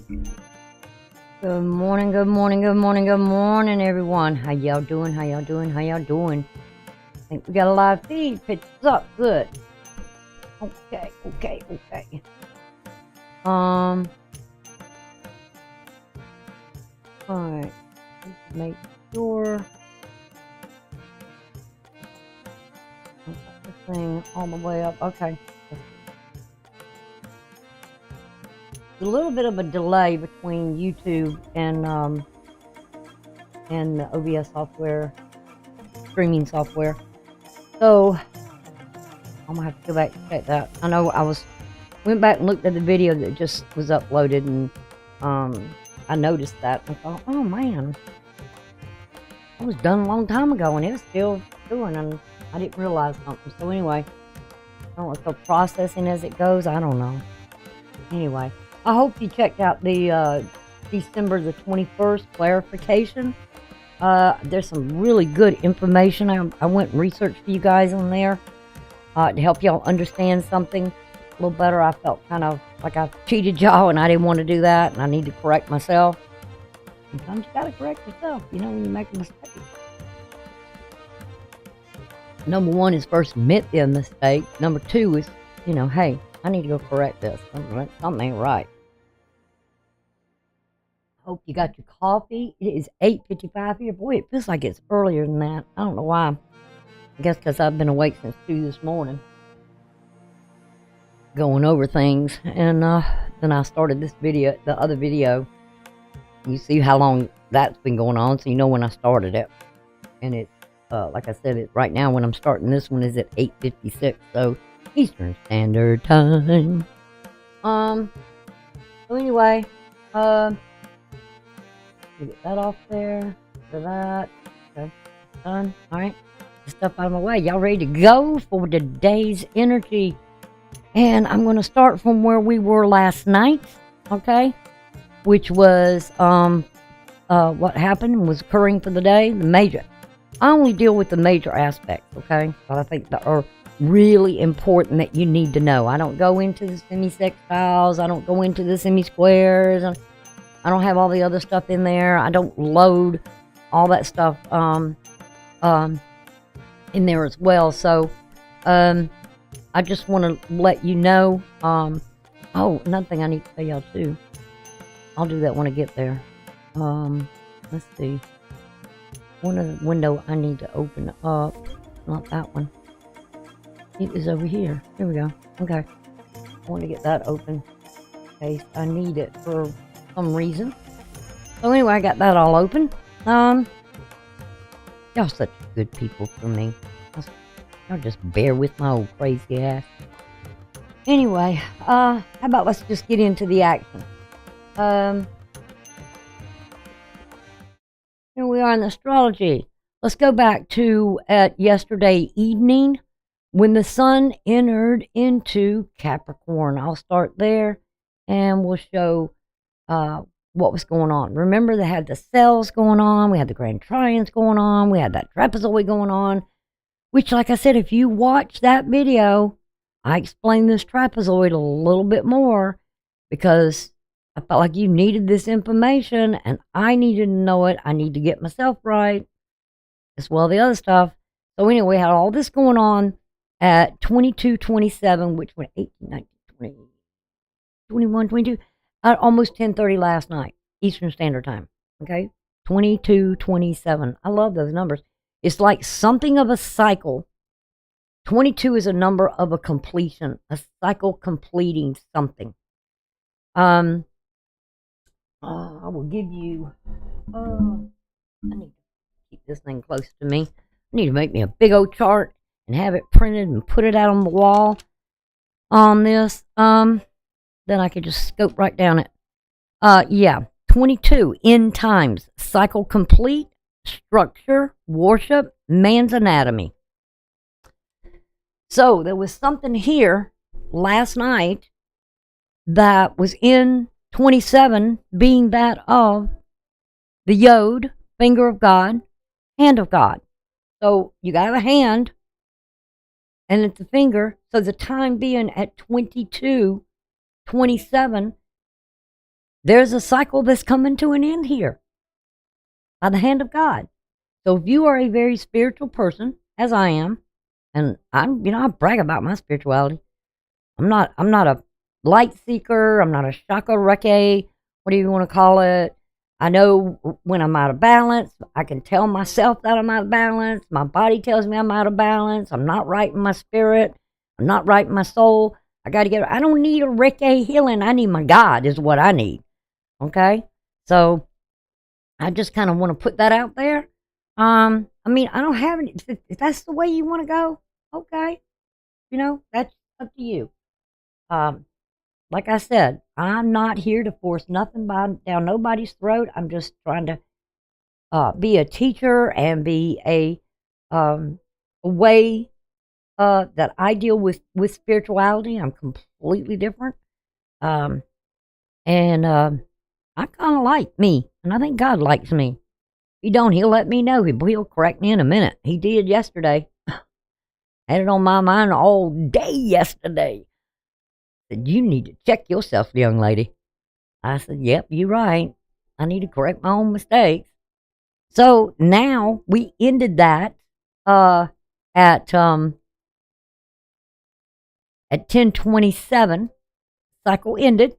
Good morning, good morning, good morning, good morning, everyone. How y'all doing? How y'all doing? How y'all doing? I think we got a live feed. Pictures up. Good. Okay. Alright. Make sure I got the thing all the way up. Okay. A little bit of a delay between YouTube and the OBS software, streaming software. So I'm gonna have to go back and check that. I know went back and looked at the video that just was uploaded, and I noticed that and thought, oh man, it was done a long time ago and it's still doing, and I didn't realize something. So anyway, I don't know, it's still processing as it goes. I don't know. Anyway, I hope you checked out the December the 21st clarification. There's some really good information. I went and researched for you guys on there to help y'all understand something a little better. I felt kind of like I cheated y'all, and I didn't want to do that, and I need to correct myself. Sometimes you gotta correct yourself, when you make a mistake. Number one is first admit the mistake. Number two is, hey, I need to go correct this. Something ain't right. Hope you got your coffee. It is 8:55 here. Boy, it feels like it's earlier than that. I don't know why. I guess because I've been awake since 2 this morning, going over things. And then I started this video, the other video. You see how long that's been going on, so you know when I started it. And it, like I said, right now when I'm starting this one is at 8:56, so Eastern Standard Time. So anyway, get that off there. For that. Okay. Done. Alright. Get stuff out of my way. Y'all ready to go for today's energy? And I'm going to start from where we were last night. Okay. Which was what happened and was occurring for the day. The major. I only deal with the major aspects. Okay. But I think that are really important that you need to know. I don't go into the semi-sextiles. I don't go into the semi-squares. I don't have all the other stuff in there. I don't load all that stuff in there as well. So I just want to let you know. Oh, another thing I need to tell y'all too. I'll do that when I get there. Let's see. One of the window I need to open up. Not that one. It is over here. Here we go. Okay. I want to get that open in case I need it for some reason. So anyway, I got that all open. Y'all such good people for me. Y'all just bear with my old crazy ass. Anyway, how about let's just get into the action. Here we are in astrology. Let's go back to yesterday evening when the sun entered into Capricorn. I'll start there and we'll show what was going on. Remember, they had the cells going on. We had the grand trians going on. We had that trapezoid going on, which, like I said, if you watch that video, I explained this trapezoid a little bit more because I felt like you needed this information and I needed to know it. I need to get myself right as well, the other stuff. So anyway, we had all this going on at 22:27, which went 18, 19, 20, 21, 22, at almost 10:30 last night, Eastern Standard Time. Okay, 22:27. I love those numbers. It's like something of a cycle. 22 is a number of a completion, a cycle completing something. I will give you. I need to keep this thing close to me. I need to make me a big old chart and have it printed and put it out on the wall on this. Then I could just scope right down it. Yeah, 22, end times, cycle complete, structure, worship, man's anatomy. So there was something here last night that was in 27, being that of the Yod, finger of God, hand of God. So you got a hand and it's a finger. So the time being at 22:27, There's a cycle that's coming to an end here by the hand of God. So if you are a very spiritual person, as I am, and I brag about my spirituality. I'm not a light seeker. I'm not a shaka reke, what do you want to call it? I know when I'm out of balance. I can tell myself that I'm out of balance. My body tells me I'm out of balance. I'm not right in my spirit. I'm not right in my soul. I don't need a reke healing. I need my God is what I need. Okay? So I just kind of want to put that out there. I mean, I don't have any. If that's the way you want to go, okay. That's up to you. Um, like I said, I'm not here to force nothing down nobody's throat. I'm just trying to be a teacher and be a way that I deal with spirituality. I'm completely different. Um, and I kind of like me, and I think God likes me. If he don't, he'll let me know. He'll correct me in a minute. He did yesterday. Had it on my mind all day yesterday. Said, you need to check yourself, young lady. I said, yep, you're right. I need to correct my own mistakes. So now we ended that uh, at 10:27. Cycle ended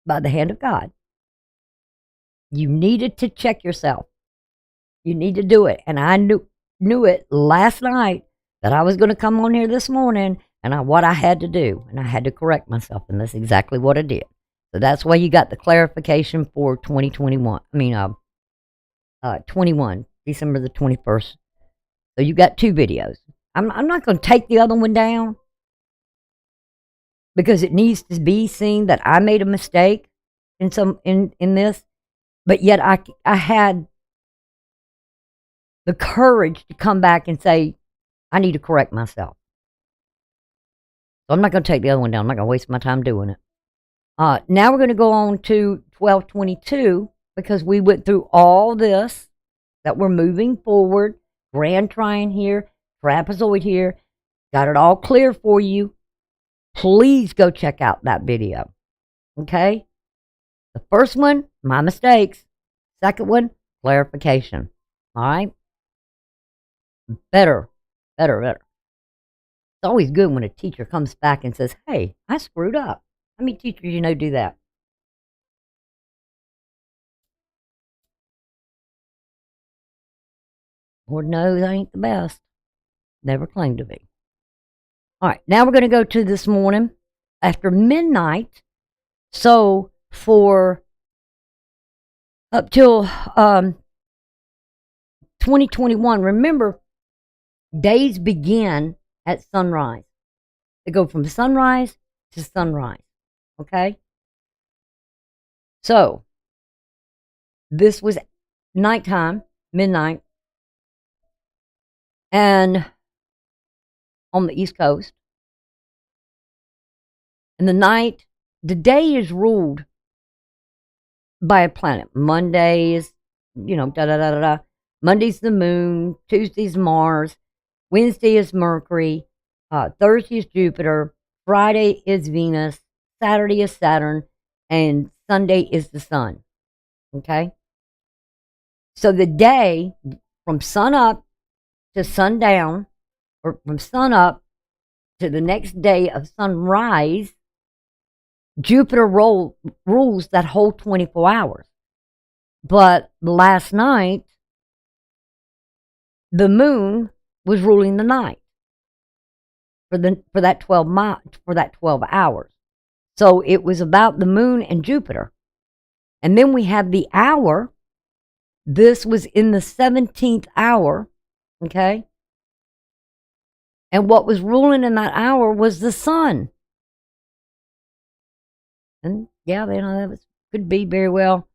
by the hand of God. You needed to check yourself. You need to do it. And I knew it last night that I was going to come on here this morning and what I had to do. And I had to correct myself. And that's exactly what I did. So that's why you got the clarification for 2021. 21, December the 21st. So you got two videos. I'm not going to take the other one down because it needs to be seen that I made a mistake in this, but yet I had the courage to come back and say I need to correct myself. So I'm not going to take the other one down. I'm not going to waste my time doing it. Now we're going to go on to 1222 because we went through all this, that we're moving forward. Grand trine here, trapezoid here. Got it all clear for you. Please go check out that video. Okay? The first one, my mistakes. Second one, clarification. All right? Better. It's always good when a teacher comes back and says, hey, I screwed up. How many teachers do that? Lord knows I ain't the best. Never claimed to be. All right, now we're going to go to this morning after midnight. So for up till 2021, remember, days begin at sunrise. They go from sunrise to sunrise. Okay? So this was nighttime, midnight, and on the East Coast. And the day is ruled by a planet. Monday is, da da da da da. Monday's the moon. Tuesday's Mars. Wednesday is Mercury. Thursday is Jupiter. Friday is Venus. Saturday is Saturn. And Sunday is the sun. Okay? So the day from sun up to sundown, or from sun up to the next day of sunrise, Jupiter rules that whole 24 hours. But last night, the moon was ruling the night for that 12 hours. So it was about the moon and Jupiter. And then we have the hour. This was in the 17th hour, okay? And what was ruling in that hour was the sun. And yeah, that could be very well.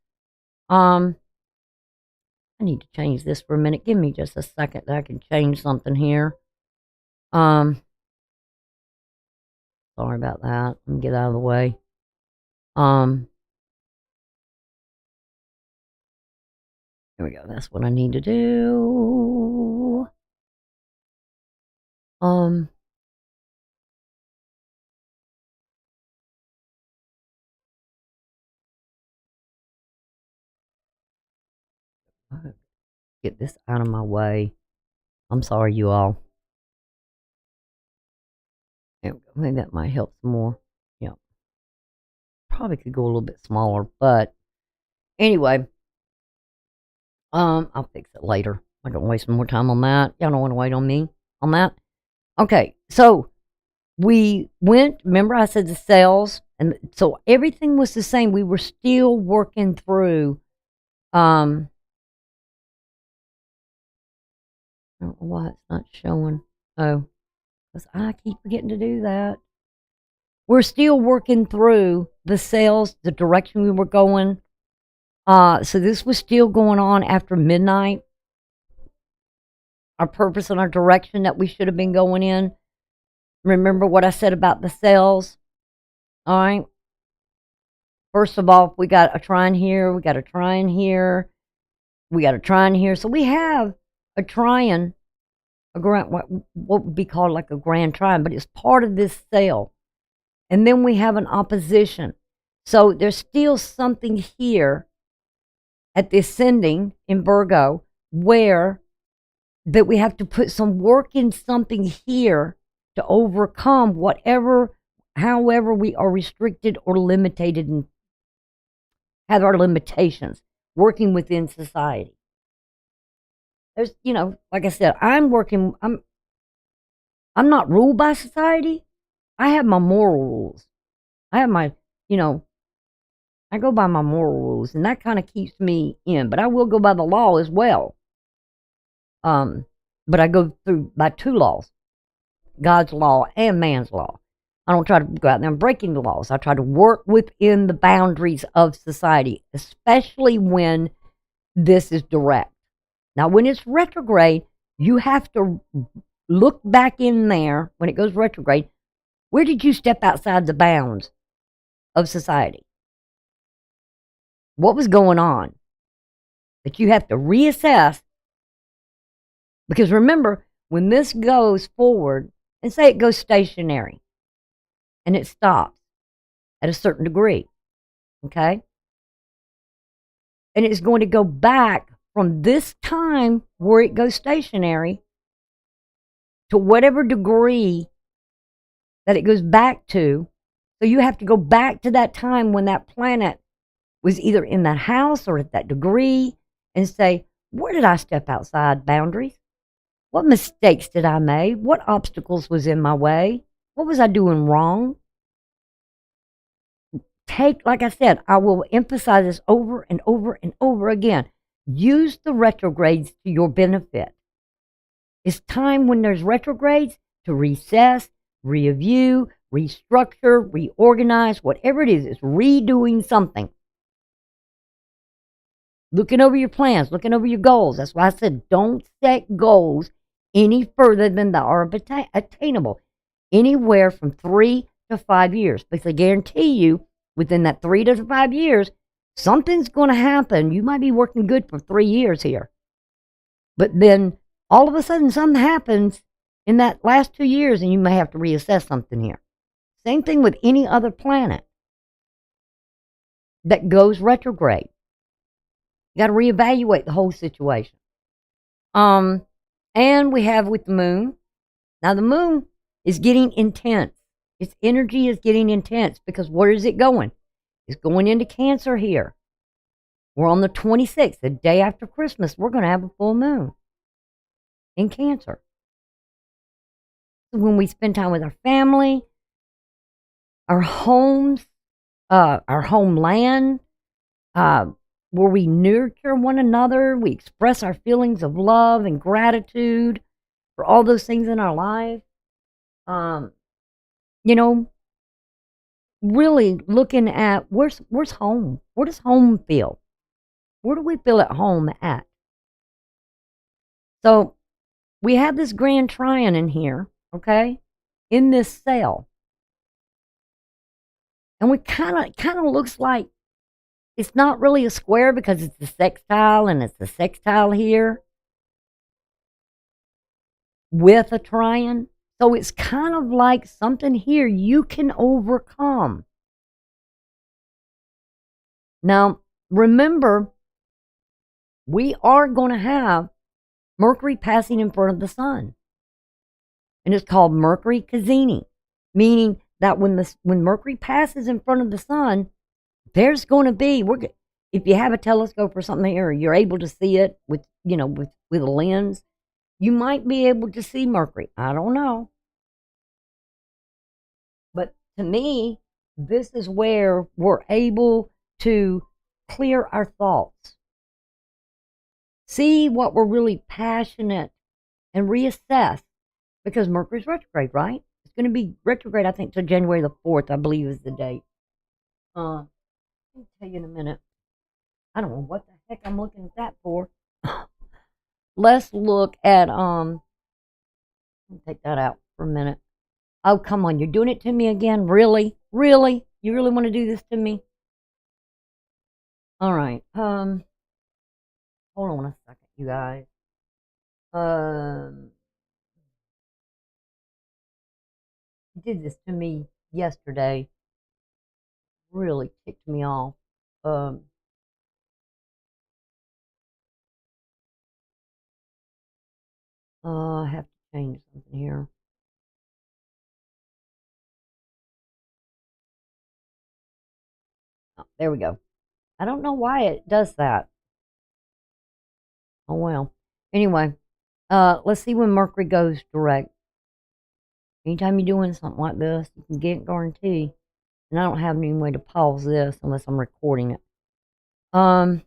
I need to change this for a minute. Give me just a second that I can change something here. Sorry about that. Let me get out of the way. Here we go. That's what I need to do. Get this out of my way. I'm sorry, you all. Maybe that might help some more. Yeah. Probably could go a little bit smaller, but anyway, I'll fix it later. I don't waste more time on that. Y'all don't want to wait on me on that. Okay, so we went. Remember, I said the sales, and so everything was the same. We were still working through. I don't know why it's not showing. Oh, because I keep forgetting to do that. We're still working through the sales, the direction we were going. So this was still going on after midnight. Our purpose and our direction that we should have been going in. Remember what I said about the sales? All right. First of all, we got a trine here, we got a trine here, we got a trine here. So we have a trine, what would be called like a grand trine, but it's part of this sale. And then we have an opposition. So there's still something here at the ascending in Virgo where that we have to put some work in something here to overcome however we are restricted or limited and have our limitations working within society. There's, like I said, I'm not ruled by society. I have my moral rules. I have my, I go by my moral rules, and that kind of keeps me in, but I will go by the law as well. But I go through by two laws, God's law and man's law. I don't try to go out there and breaking the laws. I try to work within the boundaries of society, especially when this is direct. Now, when it's retrograde, you have to look back in there when it goes retrograde. Where did you step outside the bounds of society? What was going on? That you have to reassess. Because remember, when this goes forward, and say it goes stationary, and it stops at a certain degree, okay? And it's going to go back from this time where it goes stationary to whatever degree that it goes back to. So you have to go back to that time when that planet was either in that house or at that degree and say, where did I step outside boundaries? What mistakes did I make? What obstacles was in my way? What was I doing wrong? Like I said, I will emphasize this over and over and over again. Use the retrogrades to your benefit. It's time when there's retrogrades to recess, review, restructure, reorganize, whatever it is. It's redoing something. Looking over your plans, looking over your goals. That's why I said don't set goals any further than they are attainable. Anywhere from 3 to 5 years. Because I guarantee you, within that 3 to 5 years, something's going to happen. You might be working good for 3 years here. But then all of a sudden something happens in that last 2 years and you may have to reassess something here. Same thing with any other planet that goes retrograde. You got to reevaluate the whole situation. And we have with the moon. Now the moon is getting intense. Its energy is getting intense because where is it going? It's going into Cancer here. We're on the 26th, the day after Christmas. We're going to have a full moon in Cancer. When we spend time with our family, our homes, our homeland, where we nurture one another, we express our feelings of love and gratitude for all those things in our life. Really looking at where's home? Where does home feel? Where do we feel at home at? So we have this grand trine in here, okay, in this cell. And we kind of looks like it's not really a square because it's the sextile and it's the sextile here with a trine. So it's kind of like something here you can overcome. Now, remember we are going to have Mercury passing in front of the sun. And it's called Mercury Cassini, meaning that when Mercury passes in front of the sun, there's going to be, if you have a telescope or something here, you're able to see it with a lens, you might be able to see Mercury. I don't know. But to me, this is where we're able to clear our thoughts, see what we're really passionate, and reassess, because Mercury's retrograde, right? It's going to be retrograde, I think, till January the 4th, I believe is the date. I'll tell you in a minute. I don't know what the heck I'm looking at that for. Let's look at, take that out for a minute. Oh, come on, you're doing it to me again? Really? Really? You really want to do this to me? All right. Hold on a second, you guys. You did this to me yesterday. Really ticked me off. I have to change something here. Oh, there we go. I don't know why it does that. Oh well. Anyway, let's see when Mercury goes direct. Anytime you're doing something like this, you can get guarantee. And I don't have any way to pause this unless I'm recording it. All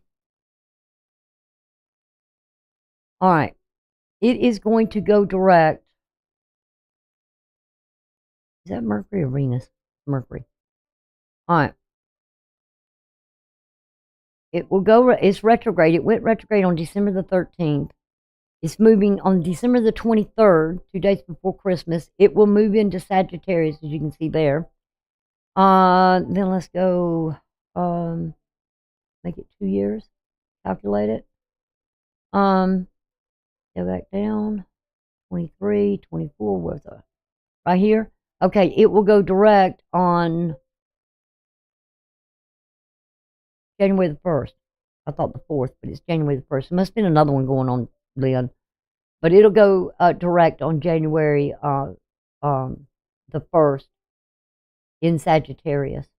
right. It is going to go direct. Is that Mercury or Venus? Mercury. All right. It will go, it's retrograde. It went retrograde on December the 13th. It's moving on December the 23rd, 2 days before Christmas. It will move into Sagittarius, as you can see there. Then let's go, make it 2 years. Calculate it. Go back down. 23, 24, where's the, right here? Okay, it will go direct on January the 1st. I thought the 4th, but it's January the 1st. There must have been another one going on then. But it'll go direct on January the 1st in Sagittarius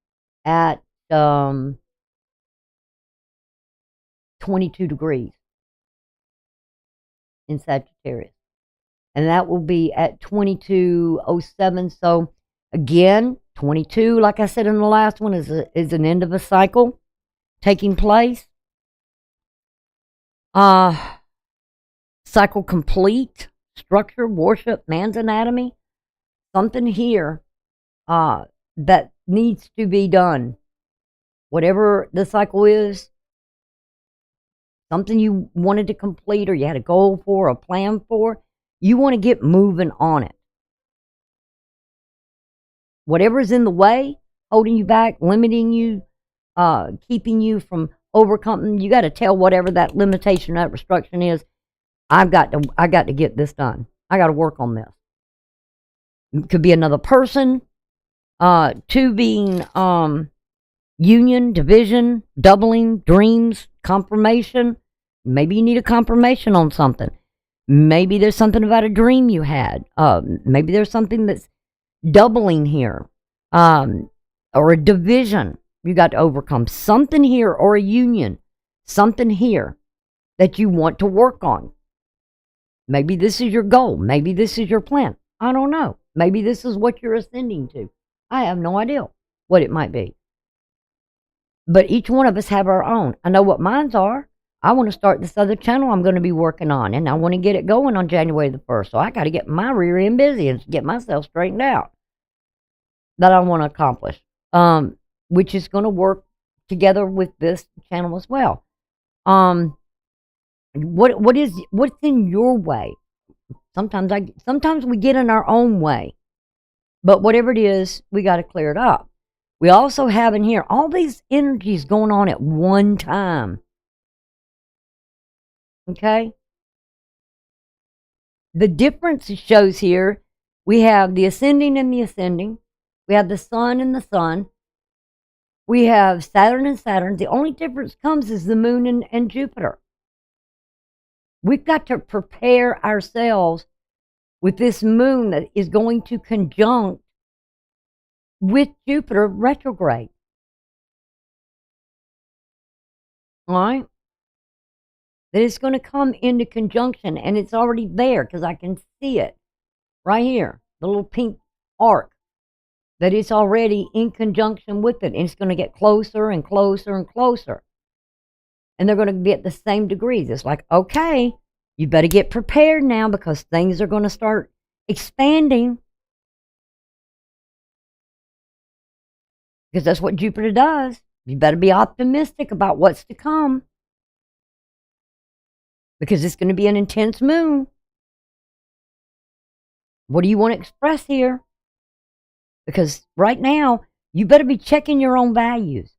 at 22 degrees in Sagittarius. And that will be at 22:07. So again, 22, like I said in the last one, is an end of a cycle taking place. Cycle complete, structure, worship, man's anatomy, something here that needs to be done. Whatever the cycle is, something you wanted to complete or you had a goal for, a plan for, you want to get moving on it. Whatever's in the way, holding you back, limiting you, keeping you from overcoming, you got to tell whatever that limitation, that restriction is, I got to get this done. I got to work on this. It could be another person. 2 being union, division, doubling, dreams, confirmation. Maybe you need a confirmation on something. Maybe there's something about a dream you had. Maybe there's something that's doubling here. Or a division you got to overcome. Something here, or a union. Something here that you want to work on. Maybe this is your goal. Maybe this is your plan. I don't know. Maybe this is what you're ascending to. I have no idea what it might be. But each one of us have our own. I know what mines are. I want to start this other channel I'm going to be working on, and I want to get it going on January the 1st. So I got to get my rear end busy and get myself straightened out. That I want to accomplish, which is going to work together with this channel as well. What's in your way? Sometimes we get in our own way, but whatever it is, we got to clear it up. We also have in here all these energies going on at one time. Okay? The difference it shows here, we have the ascending and the ascending. We have the sun and the sun. We have Saturn and Saturn. The only difference comes is the moon and Jupiter. We've got to prepare ourselves with this moon that is going to conjunct with Jupiter retrograde. All right? That it's going to come into conjunction, and it's already there because I can see it right here, the little pink arc, that it's already in conjunction with it, and it's going to get closer and closer and closer. And they're going to be at the same degrees. It's like, okay, you better get prepared now because things are going to start expanding. Because that's what Jupiter does. You better be optimistic about what's to come. Because it's going to be an intense moon. What do you want to express here? Because right now, you better be checking your own values.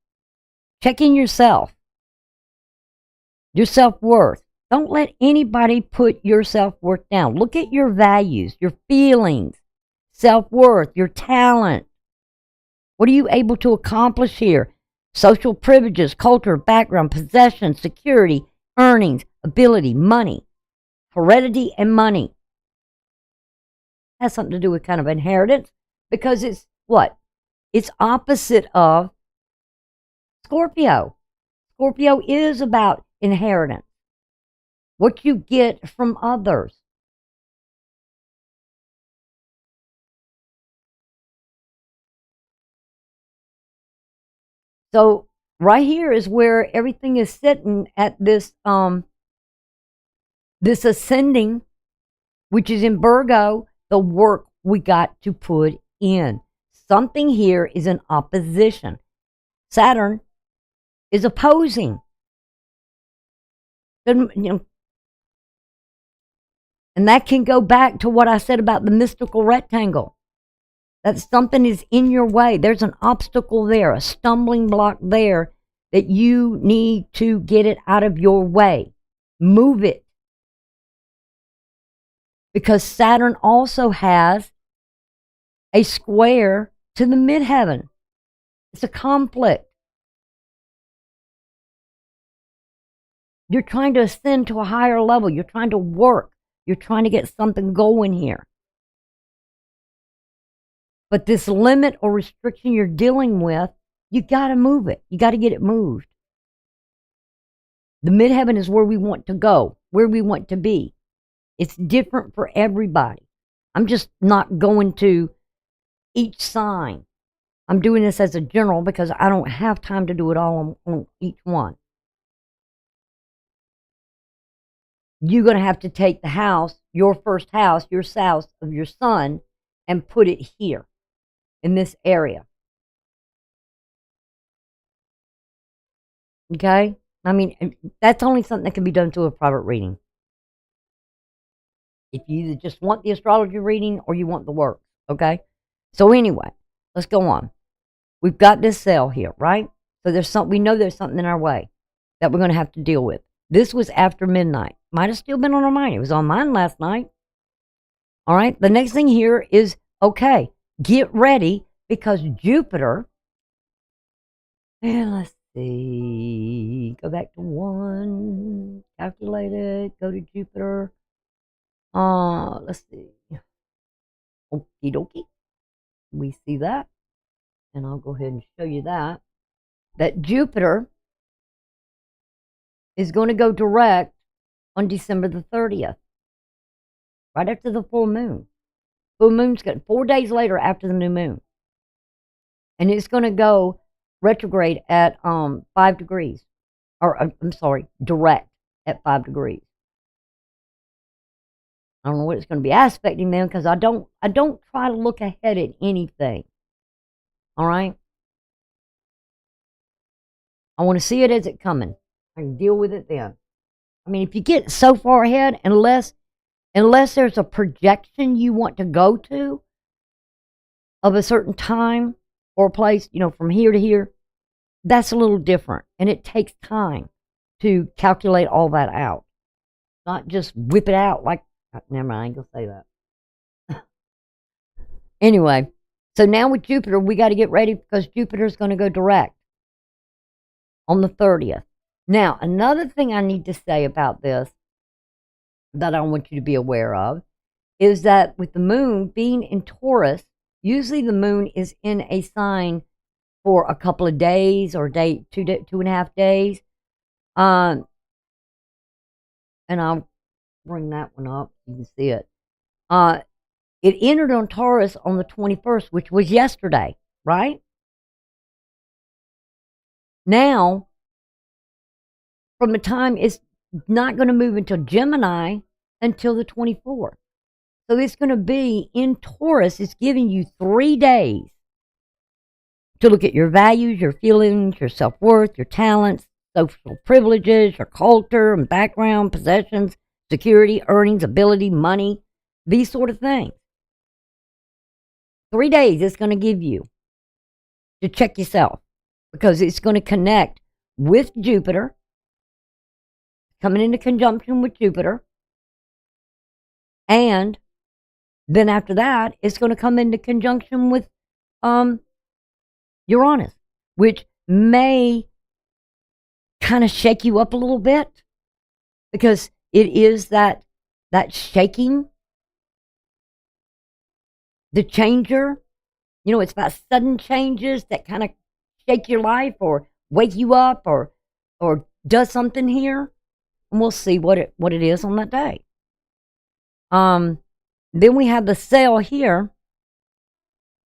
Checking yourself. Your self-worth. Don't let anybody put your self-worth down. Look at your values, your feelings, self-worth, your talent. What are you able to accomplish here? Social privileges, culture, background, possession, security, earnings, ability, money, heredity, and money. Has something to do with kind of inheritance because it's what? It's opposite of Scorpio. Scorpio is about inheritance. What you get from others. So right here is where everything is sitting at this this ascending, which is in Virgo, the work we got to put in. Something here is in opposition. Saturn is opposing. And that can go back to what I said about the mystical rectangle. That something is in your way. There's an obstacle there, a stumbling block there that you need to get it out of your way. Move it. Because Saturn also has a square to the midheaven. It's a conflict. You're trying to ascend to a higher level. You're trying to work. You're trying to get something going here. But this limit or restriction you're dealing with, you got to move it. You got to get it moved. The midheaven is where we want to go, where we want to be. It's different for everybody. I'm just not going to each sign. I'm doing this as a general because I don't have time to do it all on each one. You're going to have to take the house, your first house, your house of your sun, and put it here in this area. Okay? I mean, that's only something that can be done through a private reading. If you either just want the astrology reading or you want the work. Okay? So anyway, let's go on. We've got this cell here, right? So we know there's something in our way that we're going to have to deal with. This was after midnight. Might have still been on our mind. It was on mine last night. All right? The next thing here is, okay, get ready because Jupiter, and let's see, go back to 1, calculate it, go to Jupiter. Let's see. Okie dokie. We see that. And I'll go ahead and show you that. That Jupiter is going to go direct on December the 30th. Right after the full moon. Full moon's got 4 days later after the new moon. And it's going to go retrograde at 5 degrees. Or, I'm sorry, direct at 5 degrees. I don't know what it's going to be aspecting them because I don't try to look ahead at anything. All right? I want to see it as it's coming. I can deal with it then. I mean, if you get so far ahead, unless there's a projection you want to go to of a certain time or place, from here to here, that's a little different. And it takes time to calculate all that out. Not just whip it out like, never mind, I ain't going to say that. Anyway, so now with Jupiter, we got to get ready because Jupiter's going to go direct on the 30th. Now, another thing I need to say about this that I want you to be aware of is that with the moon being in Taurus, usually the moon is in a sign for a couple of days or 2.5 days. And I'll bring that one up. You can see it. It entered on Taurus on the 21st, which was yesterday, right? Now, from the time it's not going to move into Gemini until the 24th. So it's going to be in Taurus. It's giving you 3 days to look at your values, your feelings, your self-worth, your talents, social privileges, your culture and background, possessions, security, earnings, ability, money, these sort of things. 3 days it's going to give you to check yourself because it's going to connect with Jupiter, coming into conjunction with Jupiter, and then after that, it's going to come into conjunction with Uranus, which may kind of shake you up a little bit because it is that shaking, the changer. You know, it's about sudden changes that kind of shake your life or wake you up or does something here. And we'll see what it is on that day. Then we have the sale here.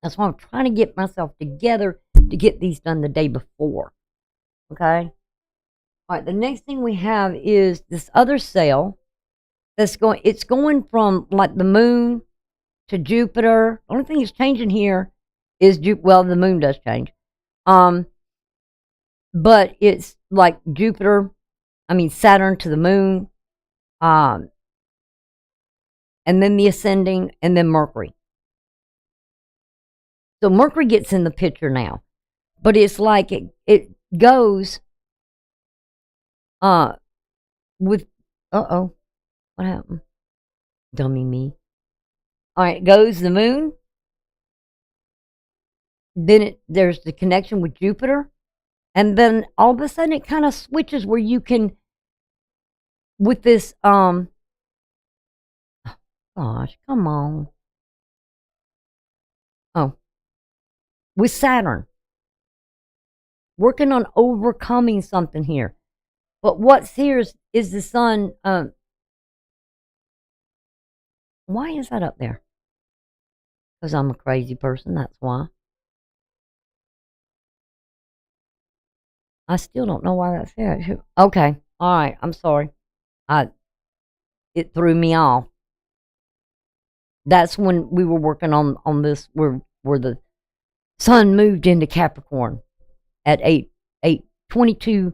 That's why I'm trying to get myself together to get these done the day before. Okay? All right, the next thing we have is this other sale it's going from like the moon to Jupiter. The only thing that's changing here is the moon does change. But it's like Saturn to the moon. And then the ascending, and then Mercury. So Mercury gets in the picture now. But it's like it goes with what happened? Dummy me. All right, it goes the moon. Then there's the connection with Jupiter. And then all of a sudden it kind of switches where you can, with this gosh, come on. Oh. With Saturn. Working on overcoming something here. But what's here is the sun. Why is that up there? Because I'm a crazy person, that's why. I still don't know why that's there. Okay, all right, I'm sorry. It threw me off. That's when we were working on this, where the sun moved into Capricorn at 8:22,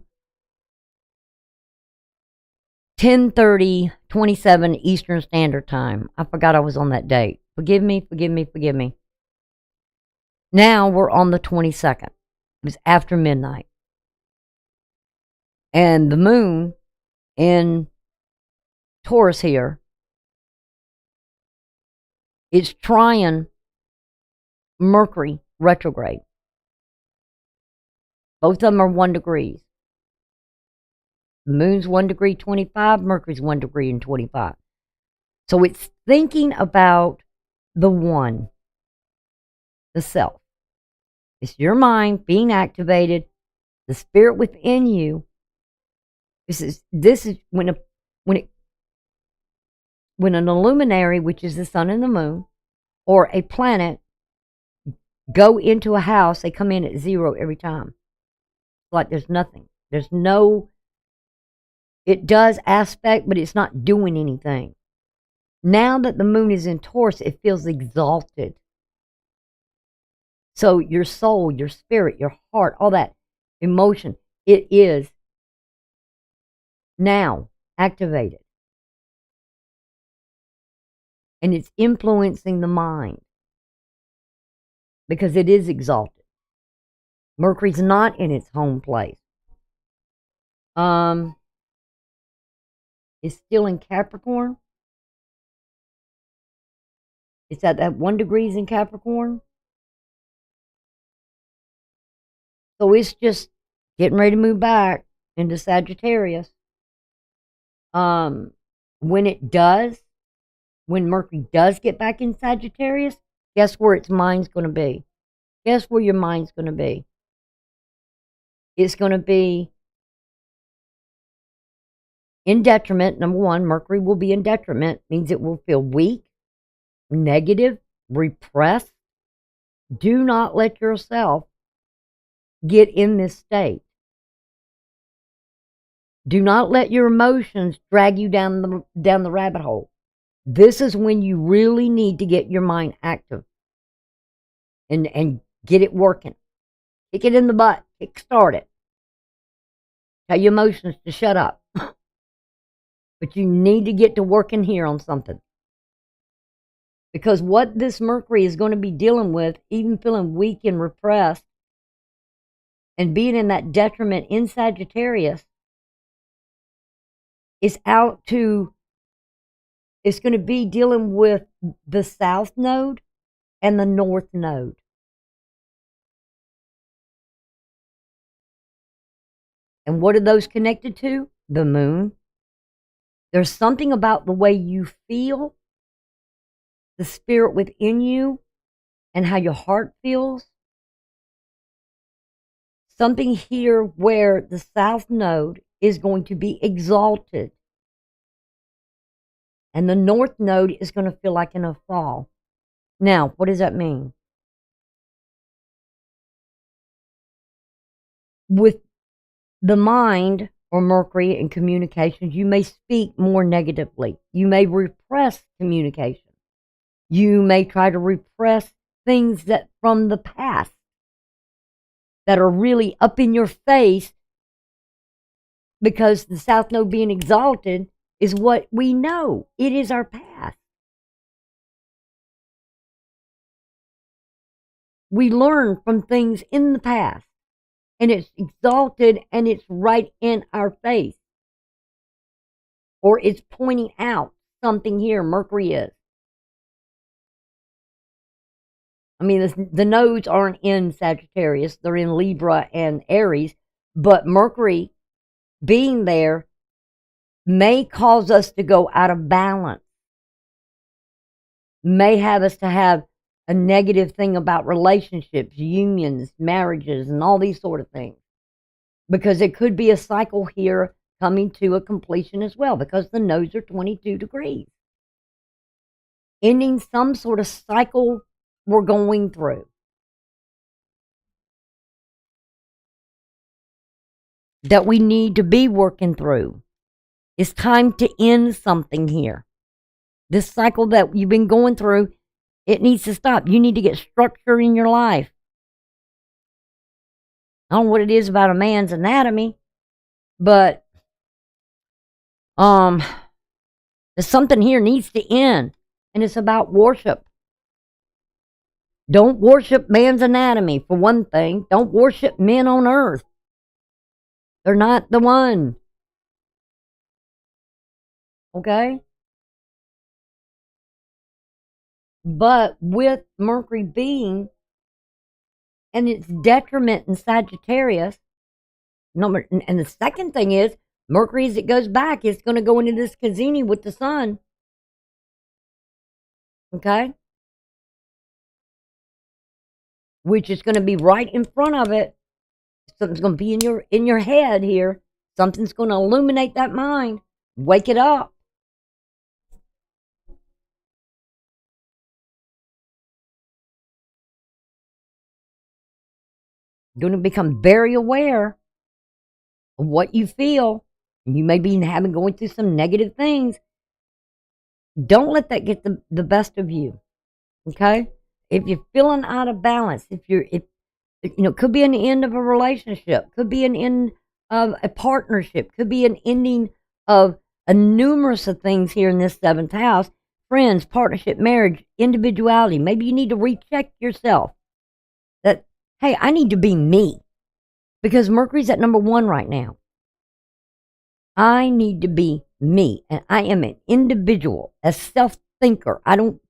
10:30:27 Eastern Standard Time. I forgot I was on that date. Forgive me. Now we're on the 22nd. It was after midnight. And the moon in Taurus here is trying Mercury retrograde. Both of them are 1 degree. The moon's 1 degree 25, Mercury's 1 degree and 25. So it's thinking about the one, the self. It's your mind being activated, the spirit within you. This is when an luminary, which is the sun and the moon, or a planet, go into a house, they come in at 0 every time. Like there's nothing. There's no. It does aspect, but it's not doing anything. Now that the moon is in Taurus, it feels exalted. So your soul, your spirit, your heart, all that emotion, it is now activated. And it's influencing the mind because it is exalted. Mercury's not in its home place. It's still in Capricorn. It's at that 1 degree in Capricorn. So it's just getting ready to move back into Sagittarius. when it does, when Mercury does get back in Sagittarius, guess where its mind's going to be? Guess where your mind's going to be? It's going to be in detriment. Number one, Mercury will be in detriment, means it will feel weak, negative, repressed. Do not let yourself get in this state. Do not let your emotions drag you down the rabbit hole. This is when you really need to get your mind active and get it working. Kick it in the butt. Kickstart it. Tell your emotions to shut up. But you need to get to working here on something. Because what this Mercury is going to be dealing with, even feeling weak and repressed, and being in that detriment in Sagittarius, is it's going to be dealing with the South Node and the North Node. And what are those connected to? The Moon. There's something about the way you feel, the spirit within you, and how your heart feels. Something here where the South Node is going to be exalted. And the North Node is going to feel like in a fall. Now, what does that mean? With the mind or Mercury in communications, you may speak more negatively. You may repress communication. You may try to repress things that from the past that are really up in your face, because the South Node being exalted is what we know. It is our past. We learn from things in the past, and it's exalted and it's right in our face. Or it's pointing out something here. Mercury is. I mean, the nodes aren't in Sagittarius. They're in Libra and Aries. But Mercury being there may cause us to go out of balance. May have us to have a negative thing about relationships, unions, marriages, and all these sort of things. Because it could be a cycle here coming to a completion as well, because the nodes are 22 degrees. Ending some sort of cycle we're going through. That we need to be working through. It's time to end something here. This cycle that you've been going through, it needs to stop. You need to get structure in your life. I don't know what it is about a man's anatomy, but there's something here needs to end, and it's about worship. Don't worship man's anatomy, for one thing. Don't worship men on earth. They're not the one. Okay? But with Mercury being and its detriment in Sagittarius, and the second thing is, Mercury, as it goes back, is going to go into this Cazini with the Sun. Okay? Which is going to be right in front of it. Something's going to be in your head here. Something's going to illuminate that mind. Wake it up. You're going to become very aware of what you feel. You may be going through some negative things. Don't let that get the best of you. Okay? If you're feeling out of balance, if it could be an end of a relationship, could be an end of a partnership, could be an ending of a numerous of things here in this seventh house. Friends, partnership, marriage, individuality. Maybe you need to recheck yourself. That, hey, I need to be me. Because Mercury's at number 1 right now. I need to be me. And I am an individual, a self-thinker. I don't,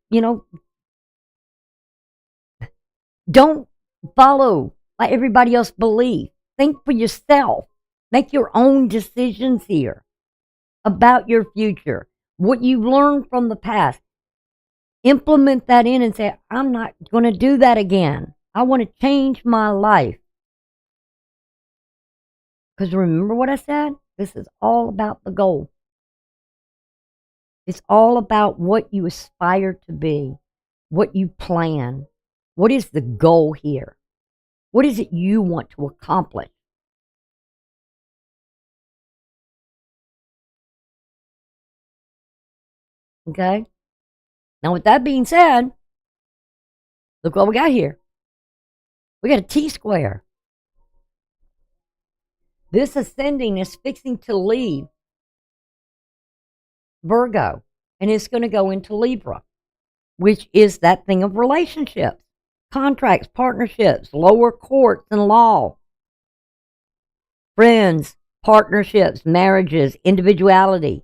don't follow what everybody else believes. Think for yourself. Make your own decisions here about your future. What you learned from the past, implement that in and say, I'm not going to do that again. I want to change my life. Because remember what I said? This is all about the goal. It's all about what you aspire to be, what you plan. What is the goal here? What is it you want to accomplish? Okay? Now, with that being said, look what we got here. We got a T square. This ascending is fixing to leave Virgo, and it's going to go into Libra, which is that thing of relationships, contracts, partnerships, lower courts and law, friends, partnerships, marriages, individuality,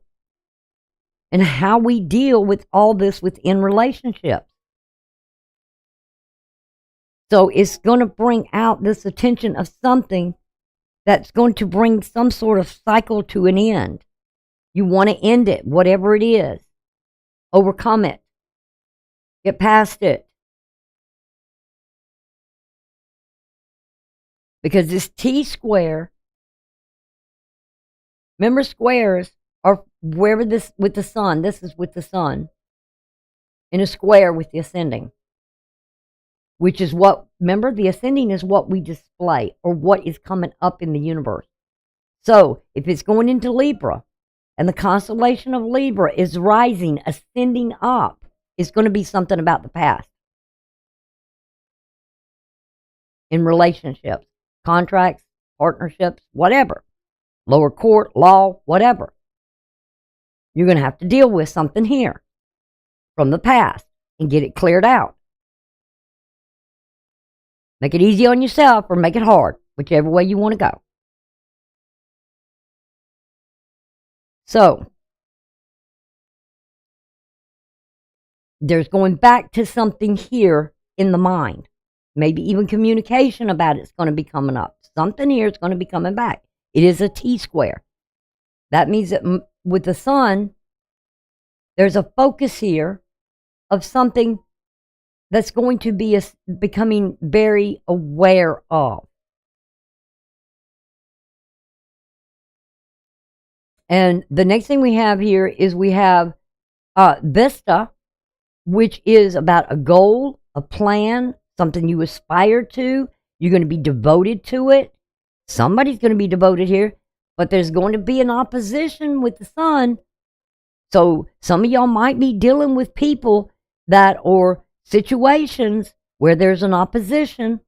and how we deal with all this within relationships. So it's going to bring out this attention of something that's going to bring some sort of cycle to an end. You want to end it, whatever it is. Overcome it. Get past it. Because this T square, remember squares are wherever this with the sun, this is with the sun, in a square with the ascending. Which is what, remember, the ascending is what we display or what is coming up in the universe. So if it's going into Libra and the constellation of Libra is rising, ascending up, it's going to be something about the past. In relationships, contracts, partnerships, whatever. Lower court, law, whatever. You're going to have to deal with something here from the past and get it cleared out. Make it easy on yourself or make it hard, whichever way you want to go. So, there's going back to something here in the mind. Maybe even communication about it's going to be coming up. Something here is going to be coming back. It is a T square. That means that with the sun, there's a focus here of something that's going to be becoming very aware of. And the next thing we have here is we have Vista, which is about a goal, a plan, something you aspire to. You're going to be devoted to it. Somebody's going to be devoted here, but there's going to be an opposition with the sun. So some of y'all might be dealing with people that or situations where there's an opposition,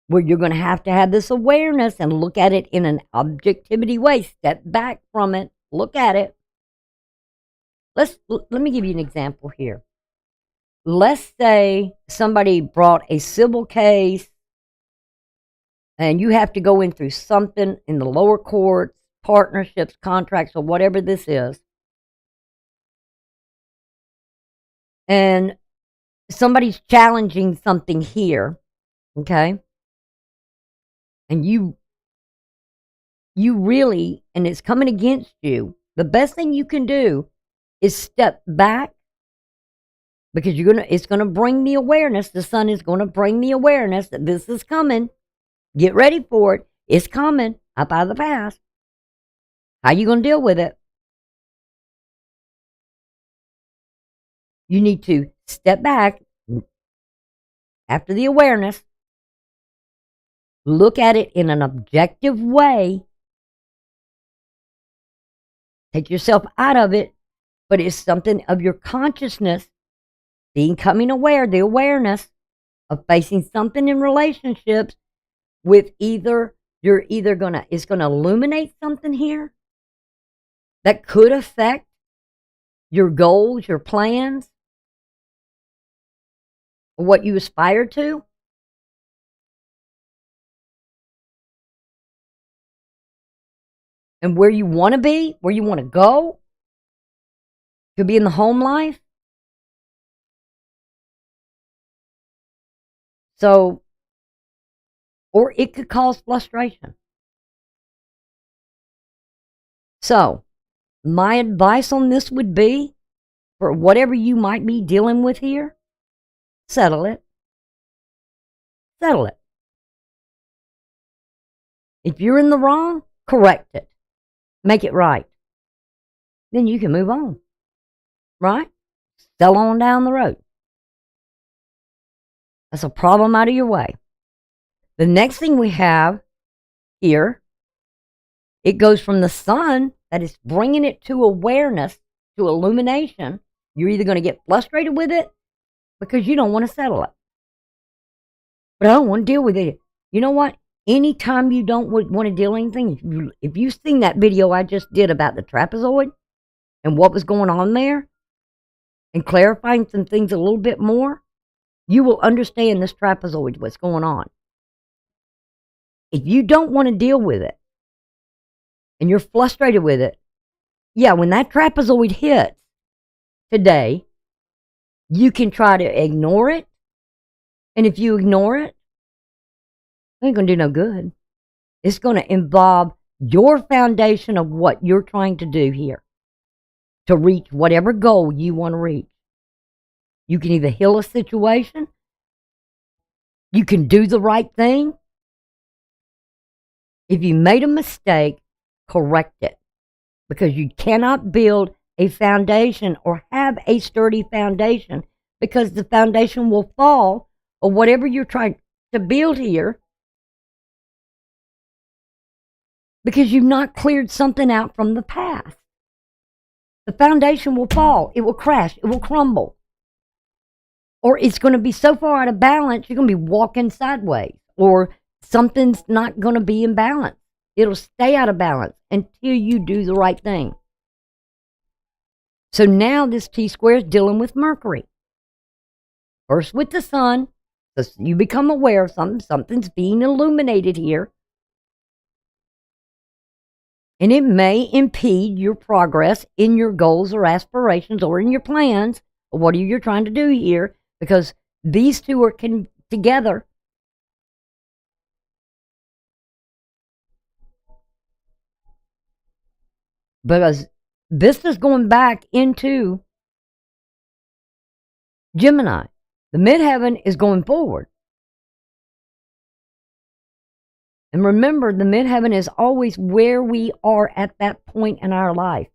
where you're going to have this awareness and look at it in an objectivity way. Step back from it, look at it. Let me give you an example here. Let's say somebody brought a civil case and you have to go in through something in the lower courts, partnerships, contracts, or whatever this is. And somebody's challenging something here, okay? And you really, and it's coming against you, the best thing you can do is step back, because it's gonna bring the awareness. The sun is gonna bring the awareness that this is coming. Get ready for it. It's coming up out of the past. How you gonna deal with it? You need to step back after the awareness, look at it in an objective way, take yourself out of it, but it's something of your consciousness, becoming aware, the awareness of facing something in relationships with it's gonna illuminate something here that could affect your goals, your plans, what you aspire to. And where you want to be, where you want to go. Could be in the home life. So, or it could cause frustration. So, my advice on this would be, for whatever you might be dealing with here, settle it. Settle it. If you're in the wrong, correct it. Make it right. Then you can move on. Right? Sell on down the road. That's a problem out of your way. The next thing we have here, it goes from the sun that is bringing it to awareness, to illumination. You're either going to get frustrated with it because you don't want to settle it. But I don't want to deal with it. You know what? Anytime you don't want to deal with anything, if you've seen that video I just did about the trapezoid and what was going on there, and clarifying some things a little bit more, you will understand this trapezoid, what's going on. If you don't want to deal with it, and you're frustrated with it, yeah, when that trapezoid hits today, you can try to ignore it. And if you ignore it, it ain't going to do no good. It's going to involve your foundation of what you're trying to do here to reach whatever goal you want to reach. You can either heal a situation, you can do the right thing. If you made a mistake, correct it. Because you cannot build a foundation or have a sturdy foundation, because the foundation will fall, or whatever you're trying to build here, because you've not cleared something out from the past. The foundation will fall. It will crash. It will crumble. Or it's going to be so far out of balance, you're going to be walking sideways. Or something's not going to be in balance. It'll stay out of balance until you do the right thing. So now this T-square is dealing with Mercury. First with the sun. So you become aware of something. Something's being illuminated here. And it may impede your progress in your goals or aspirations or in your plans, or what you're trying to do here, because these two are together. Because this is going back into Gemini. The midheaven is going forward. And remember, the midheaven is always where we are at that point in our life.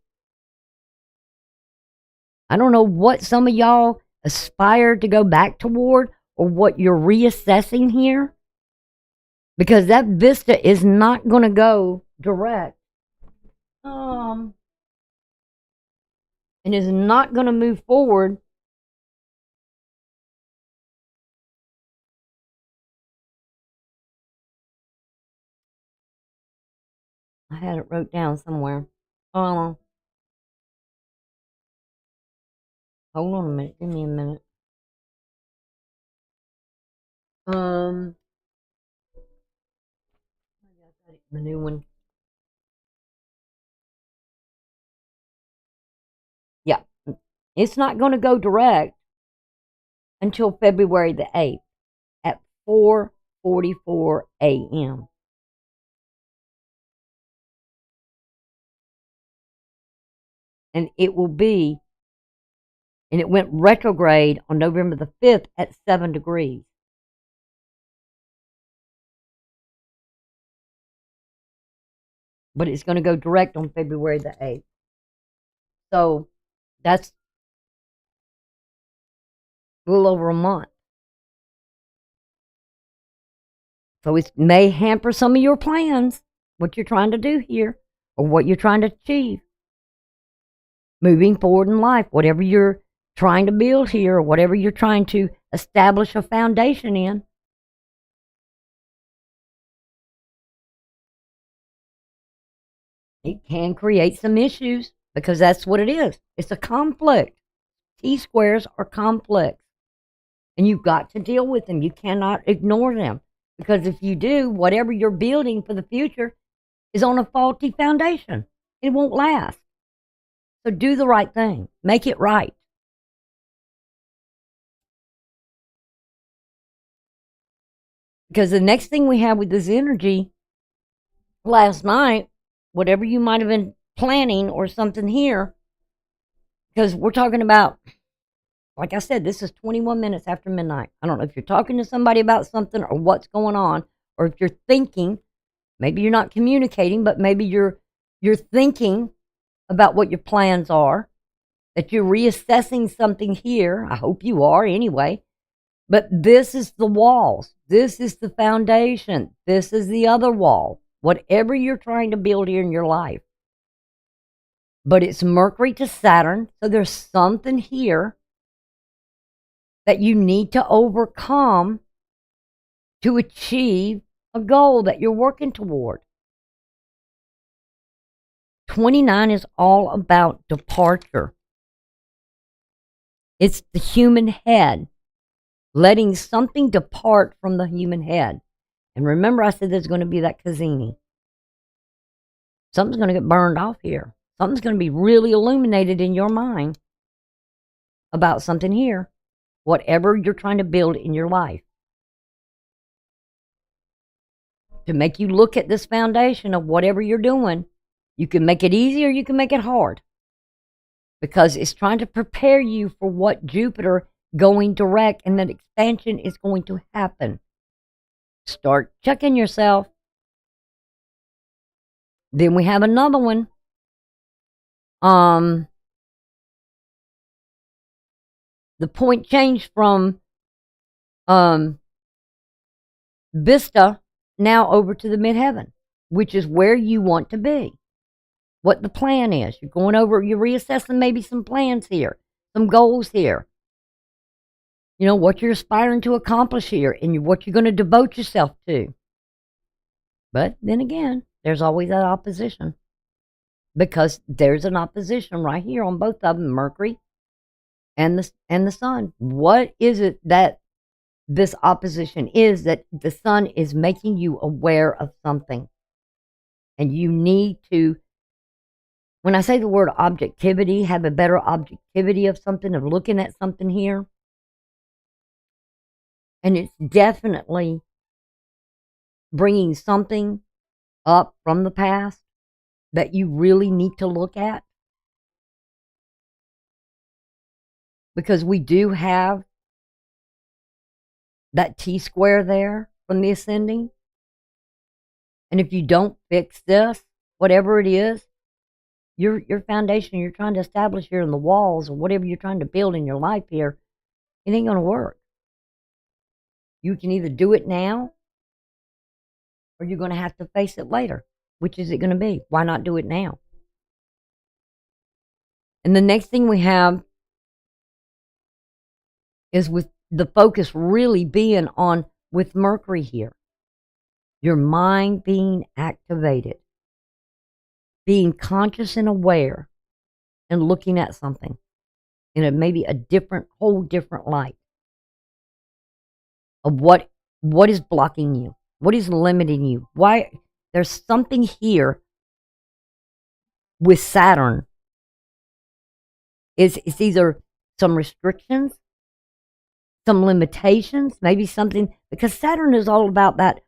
I don't know what some of y'all aspire to go back toward, or what you're reassessing here, because that vista is not going to go direct. And is not going to move forward I had it wrote down somewhere. Hold on a minute. Give me a minute. The new one. Yeah. It's not going to go direct until February the 8th at 4:44 a.m. And it will be, and it went retrograde on November the 5th at 7 degrees. But it's going to go direct on February the 8th. So that's a little over a month. So it may hamper some of your plans, what you're trying to do here, or what you're trying to achieve. Moving forward in life, whatever you're trying to build here, or whatever you're trying to establish a foundation in. It can create some issues, because that's what it is. It's a conflict. T-squares are conflicts. And you've got to deal with them. You cannot ignore them. Because if you do, whatever you're building for the future is on a faulty foundation. It won't last. So do the right thing. Make it right. Because the next thing we have with this energy, last night, whatever you might have been planning or something here, because we're talking about, like I said, this is 21 minutes after midnight. I don't know if you're talking to somebody about something or what's going on, or if you're thinking. Maybe you're not communicating, but maybe you're thinking about what your plans are, that you're reassessing something here. I hope you are anyway. But this is the walls. This is the foundation. This is the other wall. Whatever you're trying to build here in your life. But it's Mercury to Saturn, so there's something here that you need to overcome to achieve a goal that you're working toward. 29 is all about departure. It's the human head, letting something depart from the human head. And remember, I said there's going to be that Kazini. Something's going to get burned off here. Something's going to be really illuminated in your mind about something here, whatever you're trying to build in your life. To make you look at this foundation of whatever you're doing, you can make it easy or you can make it hard. Because it's trying to prepare you for what Jupiter going direct and that expansion is going to happen. Start checking yourself. Then we have another one. The point changed from Vista now over to the midheaven, which is where you want to be. What the plan is. You're going over, you're reassessing maybe some plans here, some goals here. You know, what you're aspiring to accomplish here and what you're going to devote yourself to. But then again, there's always that opposition. Because there's an opposition right here on both of them, Mercury and the Sun. What is it that this opposition is? That the Sun is making you aware of something. And you need to, when I say the word objectivity, have a better objectivity of something, of looking at something here. And it's definitely bringing something up from the past that you really need to look at. Because we do have that T-square there from the ascending. And if you don't fix this, whatever it is, your foundation you're trying to establish here in the walls or whatever you're trying to build in your life here, it ain't going to work. You can either do it now or you're going to have to face it later. Which is it going to be? Why not do it now? And the next thing we have is with the focus really being on with Mercury here. Your mind being activated. Being conscious and aware and looking at something in a maybe a whole different light of what is blocking you, what is limiting you. Why there's something here with Saturn. It's either some restrictions, some limitations, maybe something, because Saturn is all about that,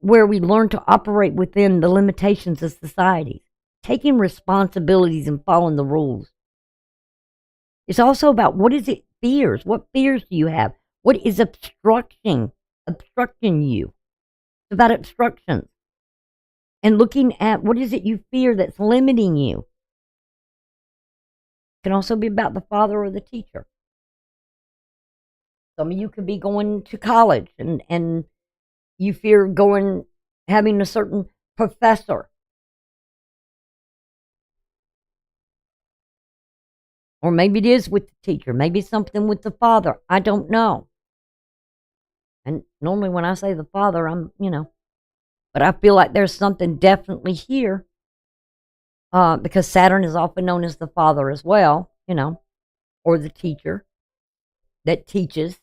where we learn to operate within the limitations of society, taking responsibilities and following the rules. It's also about what is it fears? What fears do you have? What is obstructing you? It's about obstructions. And looking at what is it you fear that's limiting you. It can also be about the father or the teacher. Some of you could be going to college and you fear having a certain professor. Or maybe it is with the teacher. Maybe it's something with the father. I don't know. And normally when I say the father, but I feel like there's something definitely here. Because Saturn is often known as the father as well, or the teacher that teaches.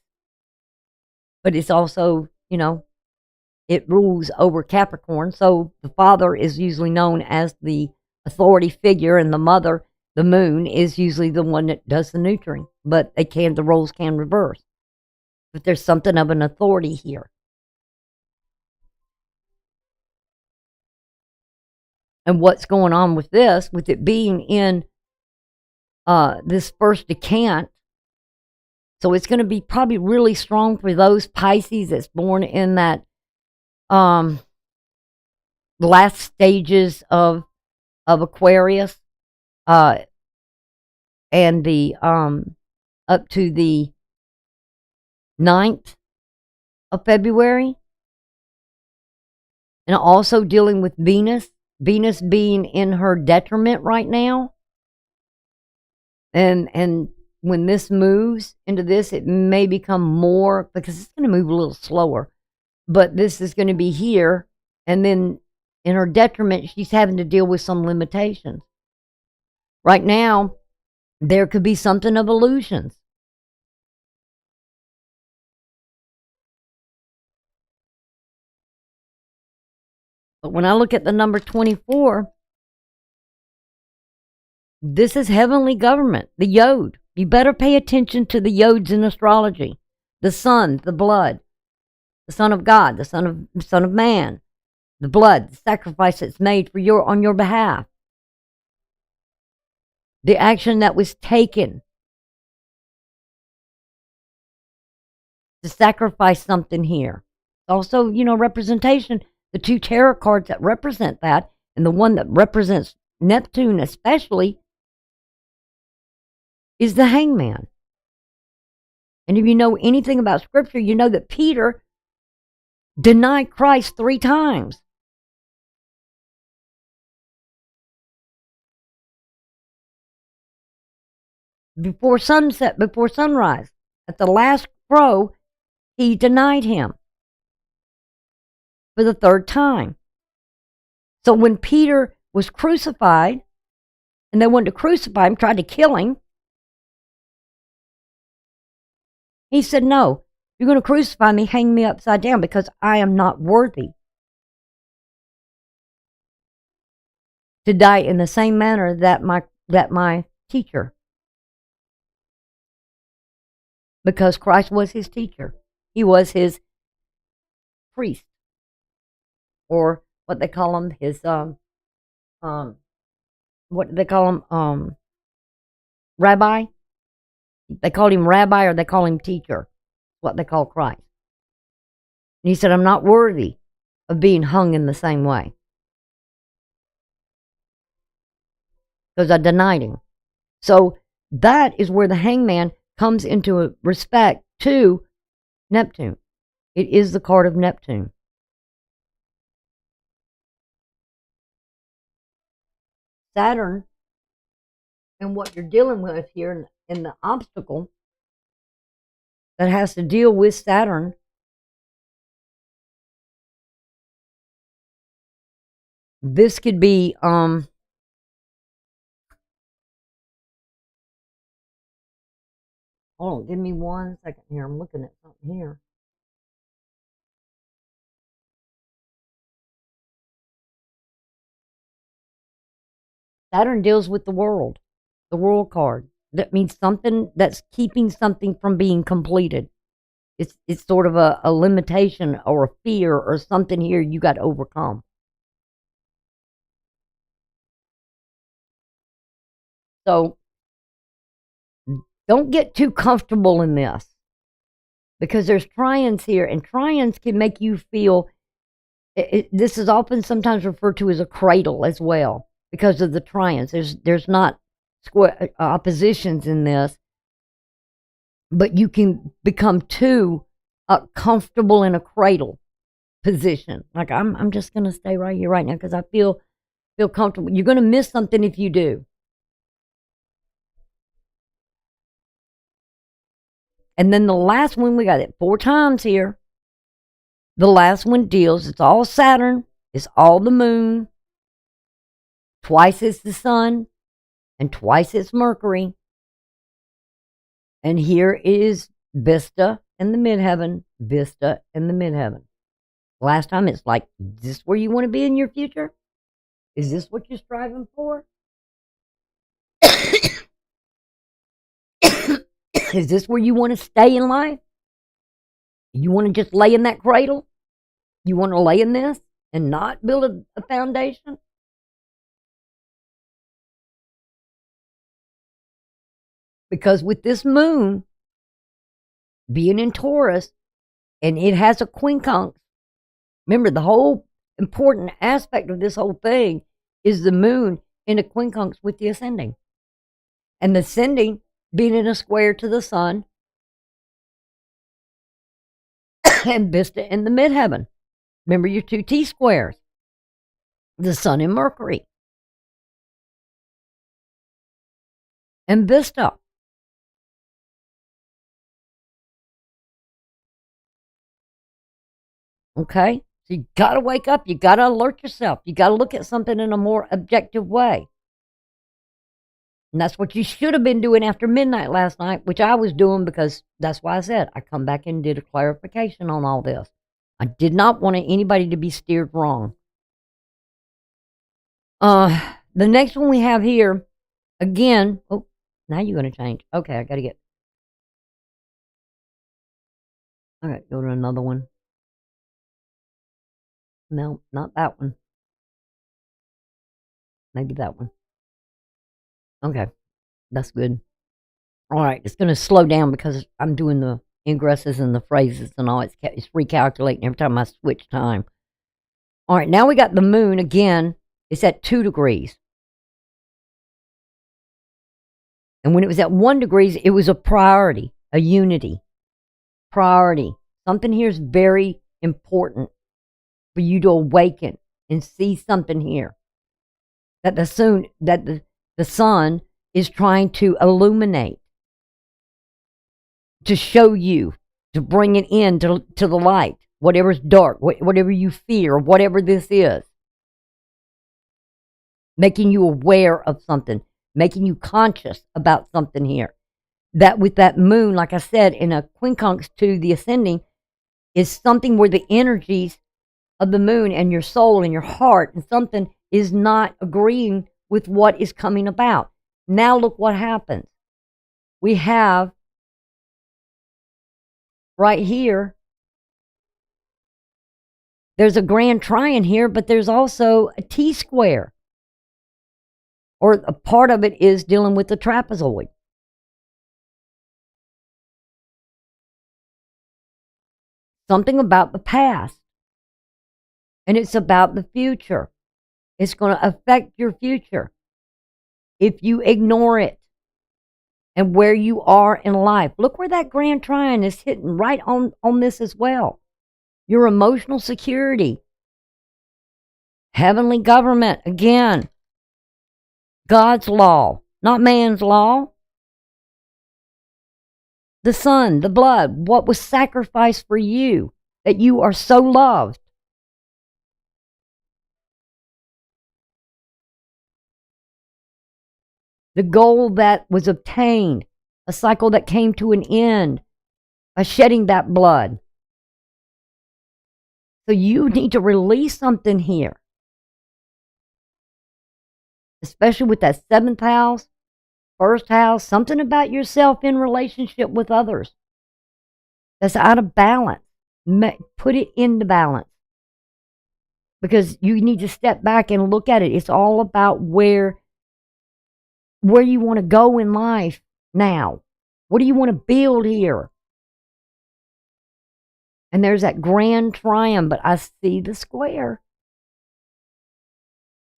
But it's also, it rules over Capricorn. So the father is usually known as the authority figure, and the mother, the moon, is usually the one that does the nurturing. But the roles can reverse. But there's something of an authority here. and what's going on with this, with it being in this first decant. So it's going to be probably really strong for those Pisces that's born in that last stages of Aquarius, and the up to the 9th of February. And also dealing with Venus being in her detriment right now. And when this moves into this, it may become more, because it's going to move a little slower. But this is going to be here, and then in her detriment, she's having to deal with some limitations. Right now, there could be something of illusions. But when I look at the number 24, this is heavenly government, the yod. You better pay attention to the yods in astrology. The sun, the blood, the Son of God, the Son of Man, the blood, the sacrifice that's made on your behalf. The action that was taken to sacrifice something here. Also, representation, the 2 tarot cards that represent that, and the one that represents Neptune especially, is the Hangman. And if you know anything about Scripture, you know that Peter denied Christ 3 times. Before sunset, before sunrise, at the last crow, he denied him for the 3rd time. So when Peter was crucified, and they wanted to crucify him, tried to kill him, he said, no, you're going to crucify me, hang me upside down, because I am not worthy to die in the same manner that my teacher. Because Christ was his teacher. He was his priest. Or what they call him, his, what do they call him? Rabbi? They called him rabbi, or they call him teacher. What they call Christ. And he said, I'm not worthy of being hung in the same way. Because I denied him. So that is where the Hangman comes into a respect to Neptune. It is the card of Neptune. Saturn, and what you're dealing with here in the obstacle that has to deal with Saturn, this could be hold on, give me 1 second here. I'm looking at something here. Saturn deals with the world card. That means something that's keeping something from being completed. It's sort of a limitation or a fear or something here you got to overcome. So don't get too comfortable in this, because there's trions here, and trions can make you feel, this is often sometimes referred to as a cradle as well, because of the trions. There's not square oppositions in this, but you can become too comfortable in a cradle position. Like, I'm just going to stay right here right now because I feel comfortable. You're going to miss something if you do. And then the last one, we got it 4 times here. The last one deals, it's all Saturn, it's all the moon, twice it's the sun, and twice it's Mercury. And here is Vista in the midheaven, Vista in the midheaven. Last time it's like, is this where you want to be in your future? Is this what you're striving for? Is this where you want to stay in life? You want to just lay in that cradle? You want to lay in this and not build a foundation? Because with this moon being in Taurus, and it has a quincunx, remember the whole important aspect of this whole thing is the moon in a quincunx with the ascending. And the ascending being in a square to the sun and Vista in the midheaven. Remember your two T-squares, the sun and Mercury. And Vista. Okay? So you got to wake up. You got to alert yourself. You got to look at something in a more objective way. And that's what you should have been doing after midnight last night, which I was doing because that's why I said I come back and did a clarification on all this. I did not want anybody to be steered wrong. The next one we have here, again, oh, now you're going to change. Okay, I got to get, all right, go to another one. No, not that one. Maybe that one. Okay, that's good. All right, it's going to slow down because I'm doing the ingresses and the phrases and all. It's recalculating every time I switch time. All right, now we got the moon again. It's at 2 degrees. And when it was at 1 degrees, it was a priority, a unity. Priority. Something here is very important for you to awaken and see something here. That the sun is trying to illuminate, to show you, to bring it in to the light, whatever's dark, whatever you fear, whatever this is. Making you aware of something, making you conscious about something here. That with that moon, like I said, in a quincunx to the ascending, is something where the energies of the moon and your soul and your heart and something is not agreeing with what is coming about. Now look what happens. We have right here, there's a grand trine here, but there's also a T-square. Or a part of it is dealing with the trapezoid. Something about the past. And it's about the future. It's going to affect your future if you ignore it and where you are in life. Look where that grand trine is hitting right on this as well. Your emotional security. Heavenly government, again. God's law, not man's law. The son, the blood, what was sacrificed for you, that you are so loved. The goal that was obtained, a cycle that came to an end by shedding that blood. So you need to release something here. Especially with that 7th house, 1st house, something about yourself in relationship with others that's out of balance. Put it into balance. Because you need to step back and look at it. It's all about where you want to go in life now. What do you want to build here? And there's that grand triumph, but I see the square.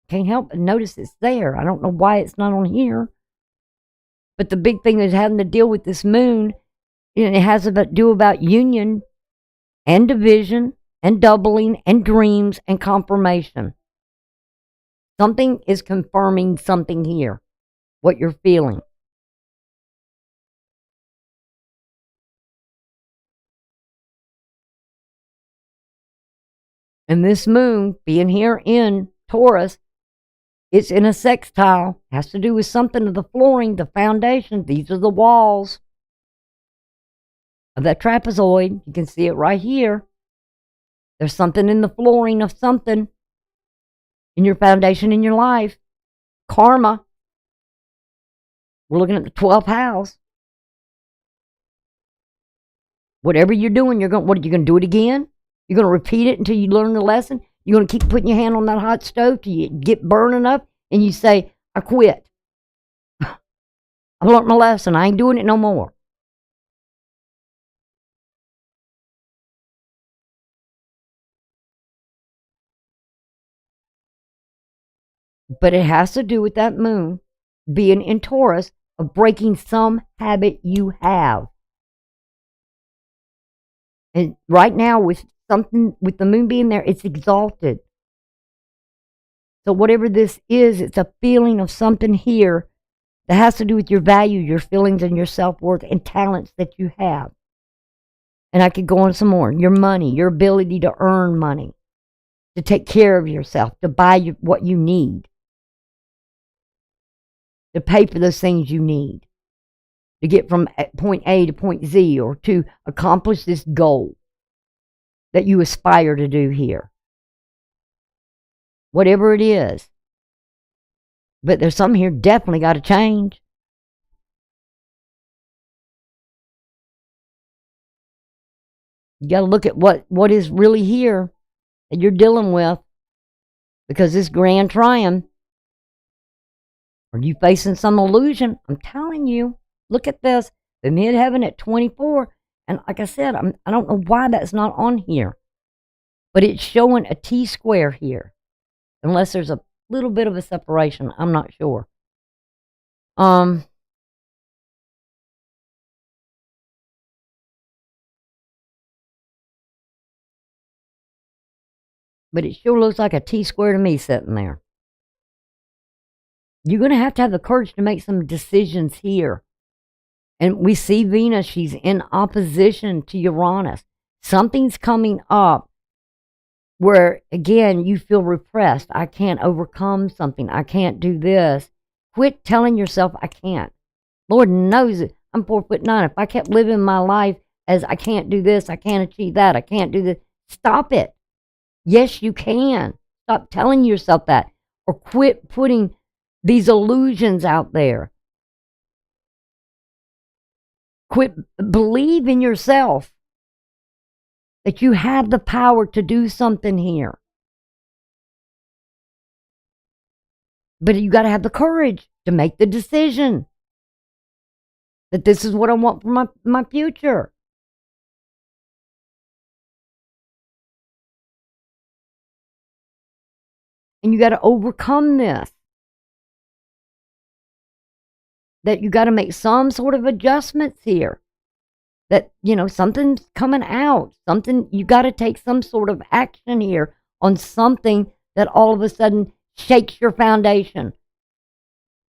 Can't help but notice it's there. I don't know why it's not on here. But the big thing is having to deal with this moon, and it has to do about union and division and doubling and dreams and confirmation. Something is confirming something here, what you're feeling. And this moon being here in Taurus, it's in a sextile. Has to do with something of the flooring, the foundation. These are the walls of that trapezoid. You can see it right here. There's something in the flooring of something in your foundation in your life. Karma. We're looking at the 12th house. Whatever you're doing, what are you going to do it again? You're going to repeat it until you learn the lesson? You're going to keep putting your hand on that hot stove till you get burning up and you say, I quit. I've learned my lesson. I ain't doing it no more. But it has to do with that moon being in Taurus, of breaking some habit you have. And right now, with something, with the moon being there, it's exalted. So whatever this is, it's a feeling of something here that has to do with your value, your feelings, and your self-worth and talents that you have. And I could go on some more. Your money, your ability to earn money, to take care of yourself, to buy what you need, to pay for those things you need, to get from point A to point Z, or to accomplish this goal that you aspire to do here. Whatever it is. But there's something here definitely got to change. You got to look at what is really here that you're dealing with. Because this grand triumph, are you facing some illusion? I'm telling you, look at this. The midheaven at 24. And like I said, I don't know why that's not on here. But it's showing a T-square here. Unless there's a little bit of a separation. I'm not sure. But it sure looks like a T-square to me sitting there. You're going to have the courage to make some decisions here. And we see Venus, she's in opposition to Uranus. Something's coming up where, again, you feel repressed. I can't overcome something. I can't do this. Quit telling yourself I can't. Lord knows it. I'm 4'9". If I kept living my life as I can't do this, I can't achieve that, I can't do this, stop it. Yes, you can. Stop telling yourself that. Or quit putting these illusions out there. Quit, believe in yourself that you have the power to do something here. But you got to have the courage to make the decision that this is what I want for my future. And you got to overcome this. That you got to make some sort of adjustments here. That, something's coming out. Something, you got to take some sort of action here on something that all of a sudden shakes your foundation.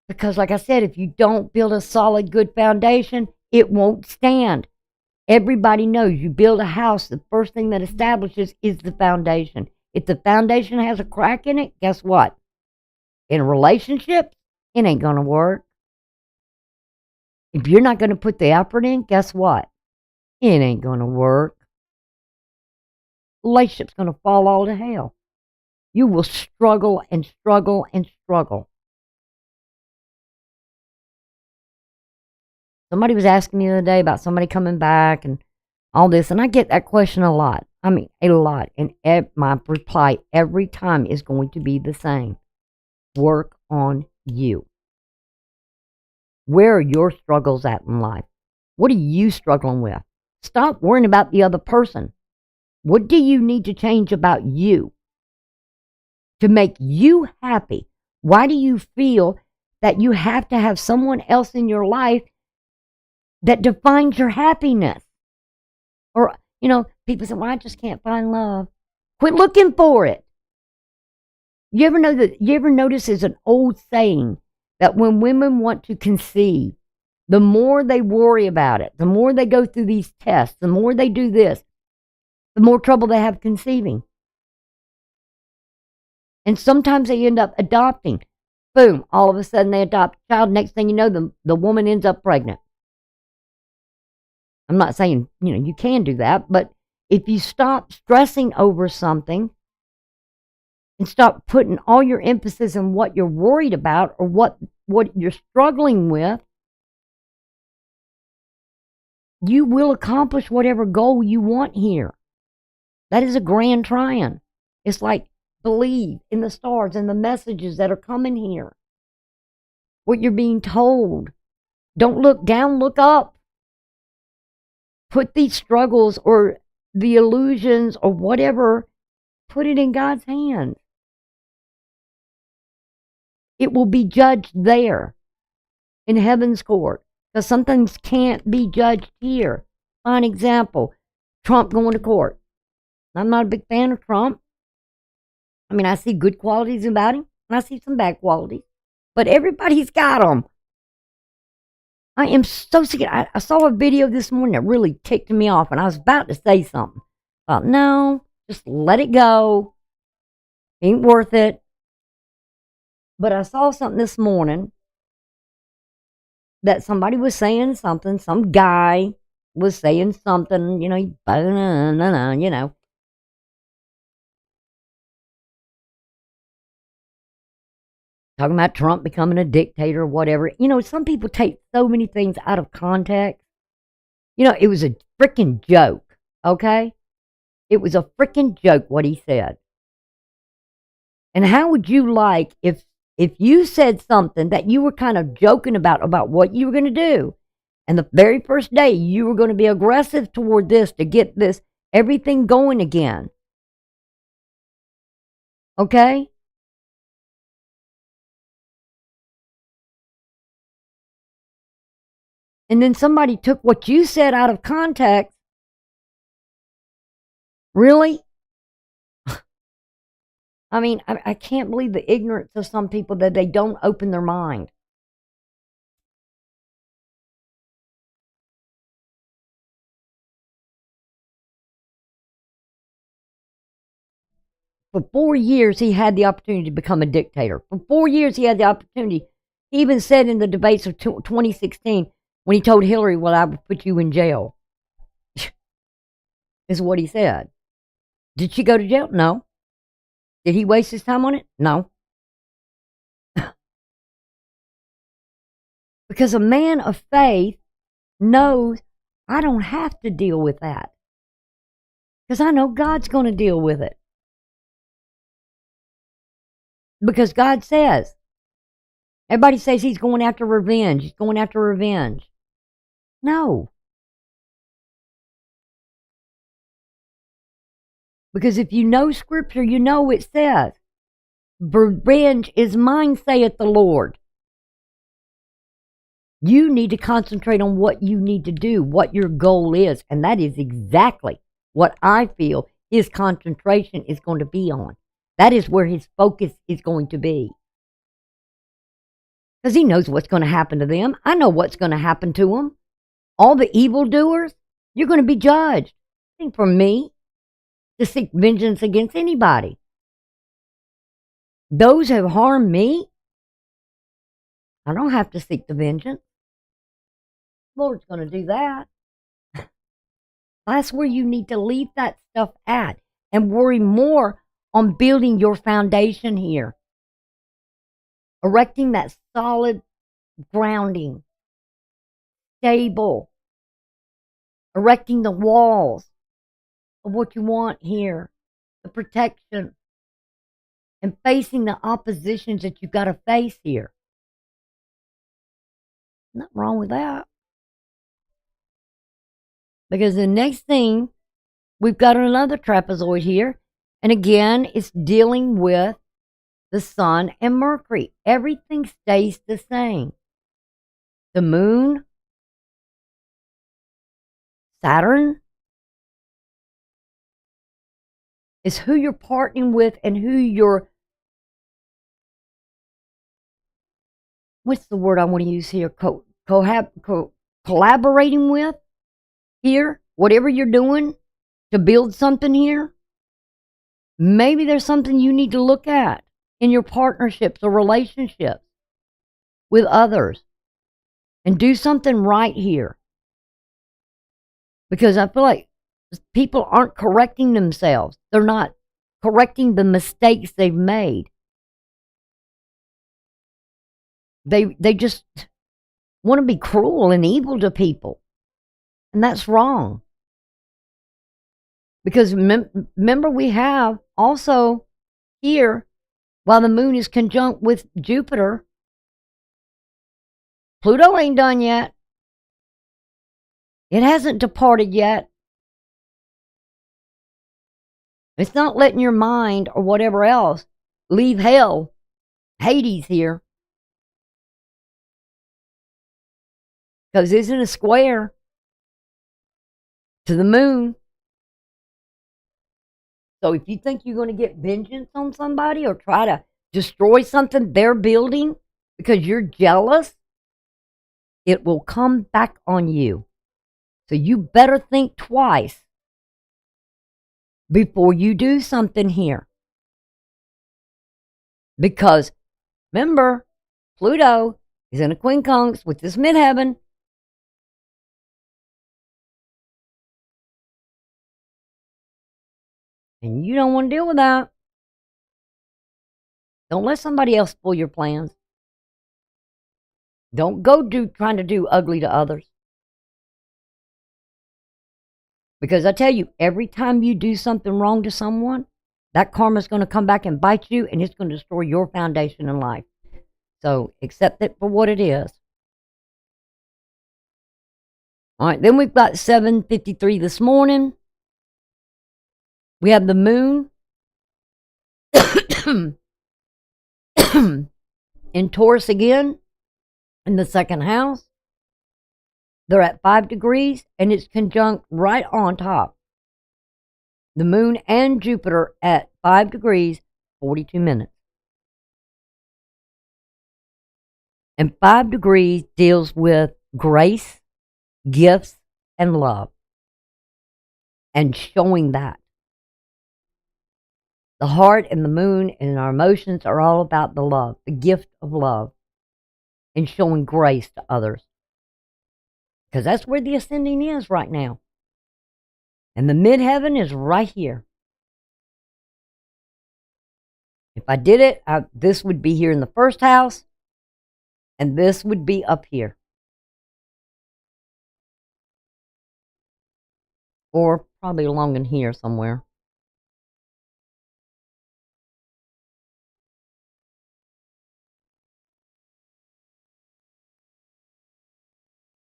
Because like I said, if you don't build a solid, good foundation, it won't stand. Everybody knows you build a house, the first thing that establishes is the foundation. If the foundation has a crack in it, guess what? In a relationship, it ain't going to work. If you're not going to put the effort in, guess what? It ain't going to work. The relationship's going to fall all to hell. You will struggle and struggle and struggle. Somebody was asking me the other day about somebody coming back and all this, and I get that question a lot. I mean, a lot. And my reply every time is going to be the same. Work on you. Where are your struggles at in life? What are you struggling with? Stop worrying about the other person. What do you need to change about you to make you happy? Why do you feel that you have to have someone else in your life that defines your happiness? Or, people say, well, I just can't find love. Quit looking for it. You ever notice there's an old saying that when women want to conceive, the more they worry about it, the more they go through these tests, the more they do this, the more trouble they have conceiving. And sometimes they end up adopting. Boom, all of a sudden they adopt a child. Next thing you know, the woman ends up pregnant. I'm not saying, you can do that, but if you stop stressing over something and stop putting all your emphasis on what you're worried about or what you're struggling with, you will accomplish whatever goal you want here. That is a grand triumph. It's like believe in the stars and the messages that are coming here. What you're being told. Don't look down, look up. Put these struggles or the illusions or whatever, put it in God's hands. It will be judged there in heaven's court, because some things can't be judged here. Fine example, Trump going to court. I'm not a big fan of Trump. I mean, I see good qualities about him, and I see some bad qualities, but everybody's got them. I am so sick. I saw a video this morning that really ticked me off, and I was about to say something. I thought, no, just let it go. Ain't worth it. But I saw something this morning that somebody was saying something. Some guy was saying something, you know, talking about Trump becoming a dictator or whatever. You know, some people take so many things out of context. You know, it was a freaking joke, okay? It was a freaking joke what he said. And how would you like if you said something that you were kind of joking about what you were going to do, and the very first day you were going to be aggressive toward this to get this everything going again? Okay? And then somebody took what you said out of context. Really? I mean, I can't believe the ignorance of some people that they don't open their mind. For 4 years, he had the opportunity to become a dictator. For 4 years, he had the opportunity. He even said in the debates of 2016, when he told Hillary, well, I would put you in jail, is what he said. Did she go to jail? No. Did he waste his time on it? No. Because a man of faith knows I don't have to deal with that. Because I know God's going to deal with it. Because God says, everybody says he's going after revenge. He's going after revenge. No. Because if you know Scripture, you know it says, revenge is mine, saith the Lord. You need to concentrate on what you need to do, what your goal is. And that is exactly what I feel his concentration is going to be on. That is where his focus is going to be. Because he knows what's going to happen to them. I know what's going to happen to them. All the evildoers, you're going to be judged. I think for me to seek vengeance against anybody. Those who have harmed me, I don't have to seek the vengeance. The Lord's going to do that. That's where you need to leave that stuff at and worry more on building your foundation here. Erecting that solid grounding. Stable. Erecting the walls of what you want here. The protection. And facing the oppositions that you've got to face here. Nothing wrong with that. Because the next thing, we've got another trapezoid here. And again, it's dealing with the Sun and Mercury. Everything stays the same. The Moon, Saturn, is who you're partnering with and who you're, what's the word I want to use here? Collaborating with here. Whatever you're doing to build something here. Maybe there's something you need to look at in your partnerships or relationships with others and do something right here. Because I feel like people aren't correcting themselves. They're not correcting the mistakes they've made. They just want to be cruel and evil to people. And that's wrong. Because remember, we have also here, while the moon is conjunct with Jupiter, Pluto ain't done yet. It hasn't departed yet. It's not letting your mind or whatever else leave hell, Hades here. Because it's in a square to the moon. So if you think you're going to get vengeance on somebody or try to destroy something they're building because you're jealous, it will come back on you. So you better think twice before you do something here. Because remember, Pluto is in a quincunx with this midheaven. And you don't want to deal with that. Don't let somebody else spoil your plans. Don't go trying to do ugly to others. Because I tell you, every time you do something wrong to someone, that karma is going to come back and bite you, and it's going to destroy your foundation in life. So accept it for what it is. All right, then we've got 7:53 this morning. We have the moon in Taurus again in the second house. They're at 5 degrees, and it's conjunct right on top. The moon and Jupiter at 5 degrees, 42 minutes. And 5 degrees deals with grace, gifts, and love. And showing that. The heart and the moon and our emotions are all about the love, the gift of love, and showing grace to others. Because that's where the ascending is right now. And the midheaven is right here. If I did it, this would be here in the first house, and this would be up here. Or probably along in here somewhere.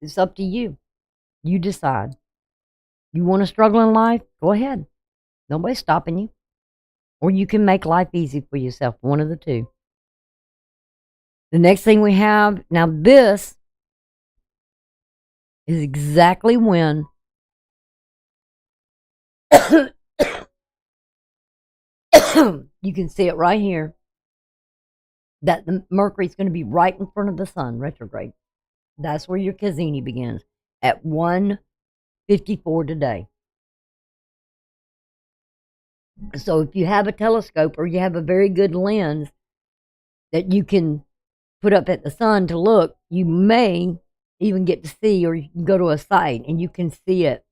It's up to you. You decide. You want to struggle in life? Go ahead. Nobody's stopping you. Or you can make life easy for yourself. One of the two. The next thing we have, now this is exactly when you can see it right here, that the Mercury's going to be right in front of the sun, retrograde. That's where your Kazini begins, at 1:54 today. So if you have a telescope or you have a very good lens that you can put up at the sun to look, you may even get to see, or you can go to a site and you can see it.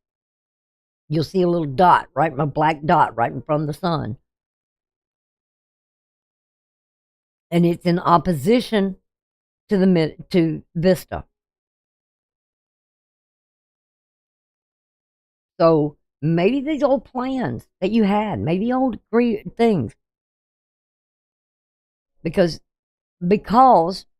You'll see a little dot, right, a black dot right in front of the sun. And it's in opposition to Vista. So maybe these old plans that you had, maybe old things, because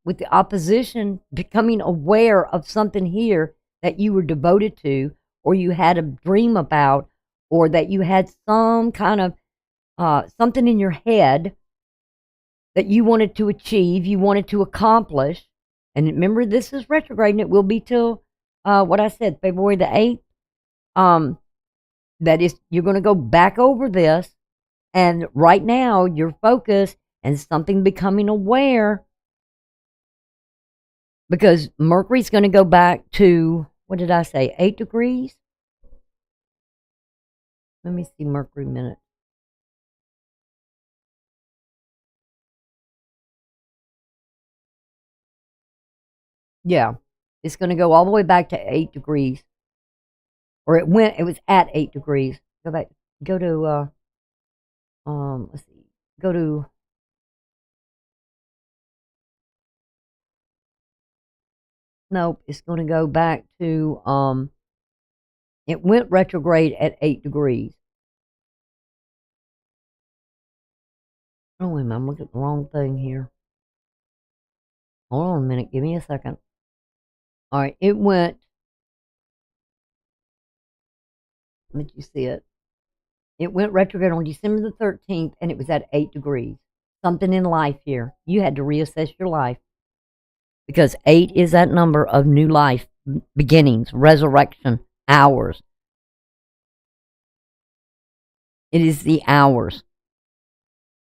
with the opposition, becoming aware of something here that you were devoted to, or you had a dream about, or that you had some kind of something in your head that you wanted to achieve, you wanted to accomplish. And remember, this is retrograde, and it will be till what I said, February the 8th. That is, you're going to go back over this, and right now your focus and something becoming aware, because Mercury's going to go back to, what did I say, 8 degrees? Let me see Mercury minute. Yeah, it's going to go all the way back to 8 degrees. Or it was at 8 degrees. Go back, go to, let's see, go to, nope, it's going to go back to, it went retrograde at 8 degrees. Oh, wait a minute, I'm looking at the wrong thing here. Hold on a minute, give me a second. All right, it went, let you see it. It went retrograde on December the 13th, and it was at 8 degrees. Something in life here. You had to reassess your life because 8 is that number of new life, beginnings, resurrection, hours. It is the hours.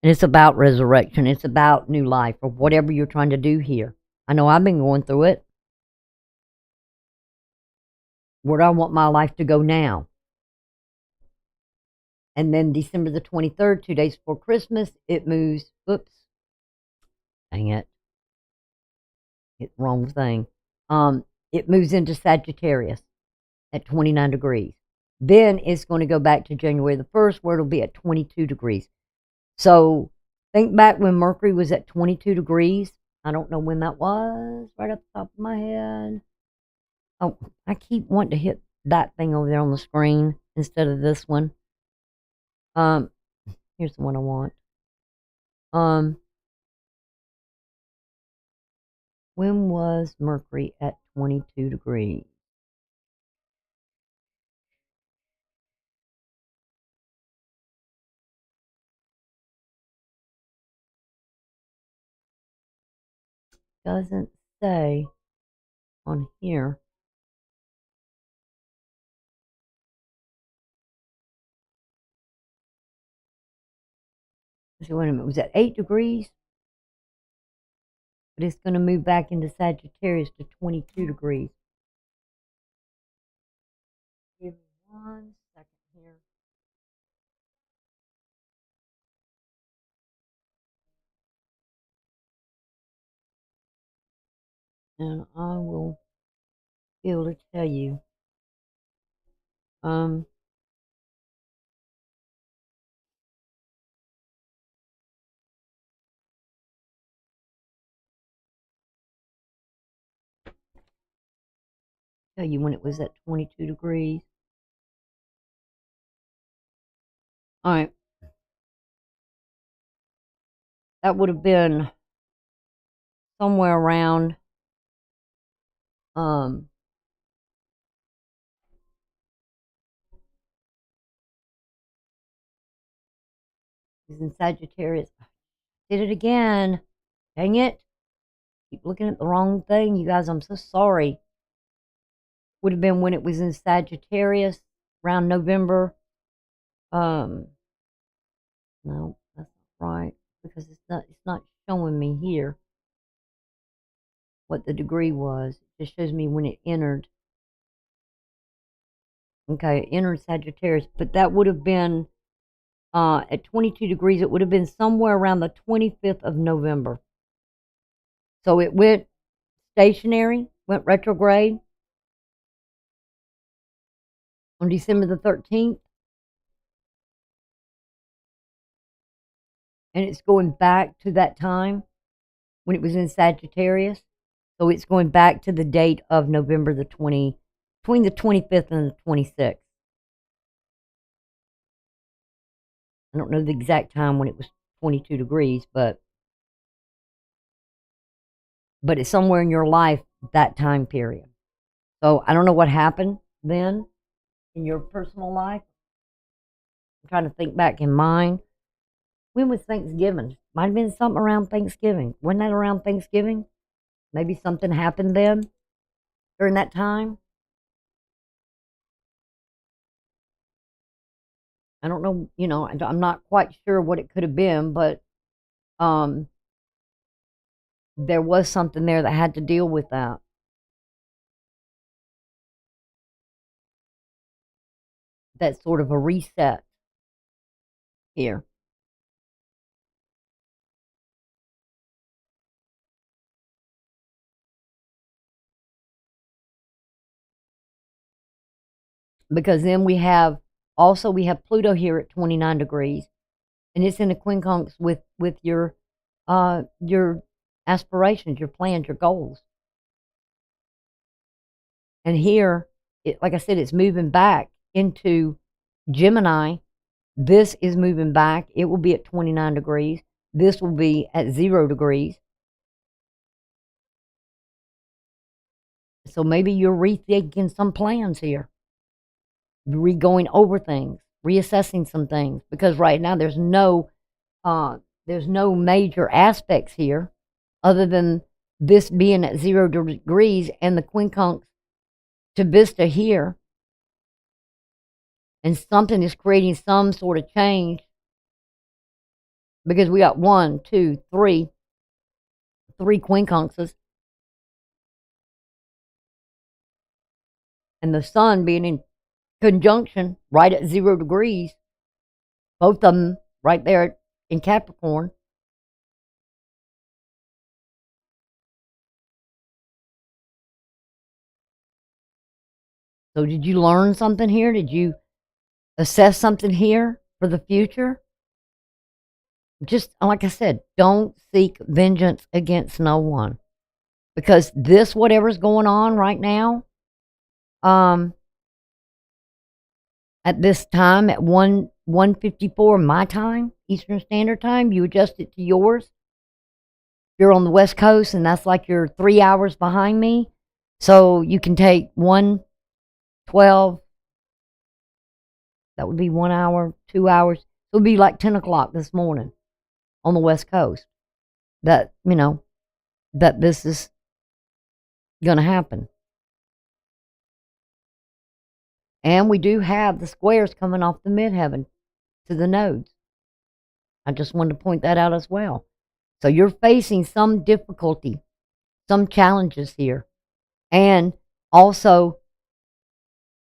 And it's about resurrection. It's about new life or whatever you're trying to do here. I know I've been going through it. Where do I want my life to go now? And then December the 23rd, 2 days before Christmas, it moves. Oops. Dang it. Wrong thing. It moves into Sagittarius at 29 degrees. Then it's going to go back to January the 1st, where it'll be at 22 degrees. So think back when Mercury was at 22 degrees. I don't know when that was, right up the top of my head. Oh, I keep wanting to hit that thing over there on the screen instead of this one. Here's the one I want. When was Mercury at 22 degrees? Doesn't say on here. So wait a minute, it was at 8 degrees, but it's going to move back into Sagittarius to 22 degrees. Give me 1 second here. And I will be able to tell you. Tell you when it was at 22 degrees. All right. That would have been somewhere around he's in Sagittarius. Did it again. Dang it. Keep looking at the wrong thing, you guys. I'm so sorry. Would have been when it was in Sagittarius around November. No, that's not right because it's not showing me here what the degree was. It just shows me when it entered. Okay, it entered Sagittarius, but that would have been at 22 degrees. It would have been somewhere around the 25th of November. So it went stationary, went retrograde on December the 13th. And it's going back to that time when it was in Sagittarius. So it's going back to the date of November the 20, between the 25th and the 26th. I don't know the exact time when it was 22 degrees, but it's somewhere in your life that time period. So I don't know what happened then in your personal life. I'm trying to think back in mine. When was Thanksgiving? Might have been something around Thanksgiving. Wasn't that around Thanksgiving? Maybe something happened then during that time. I don't know, I'm not quite sure what it could have been, but there was something there that had to deal with that. That's sort of a reset here. Because then we have Pluto here at 29 degrees, and it's in a quincunx with your aspirations, your plans, your goals. And here, like I said, it's moving back into Gemini. This is moving back. It will be at 29 degrees. This will be at 0 degrees. So maybe you're rethinking some plans here, going over things, reassessing some things, because right now there's no major aspects here other than this being at 0 degrees and the quincunx to Vista here, and something is creating some sort of change because we got three quincunxes, and the sun being in conjunction right at 0 degrees, both of them right there in Capricorn. So did you learn something here? Did you assess something here for the future? Just like I said, don't seek vengeance against no one, because this, whatever's going on right now, at this time at 1:54 my time, Eastern Standard Time, you adjust it to yours. You're on the West Coast, and that's like you're 3 hours behind me. So you can take 1:12. That would be 1 hour, 2 hours. It would be like 10 o'clock this morning on the West Coast. That that this is gonna happen. And we do have the squares coming off the midheaven to the nodes. I just wanted to point that out as well. So you're facing some difficulty, some challenges here. And also,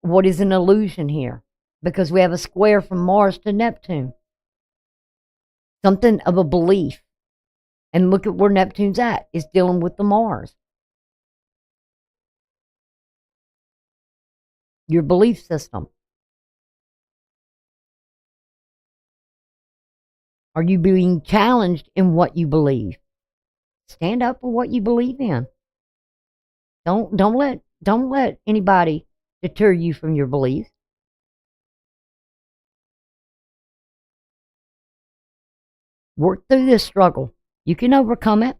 what is an illusion here? Because we have a square from Mars to Neptune. Something of a belief. And look at where Neptune's at. It's dealing with the Mars. Your belief system. Are you being challenged in what you believe? Stand up for what you believe in. Don't let anybody deter you from your beliefs. Work through this struggle. You can overcome it.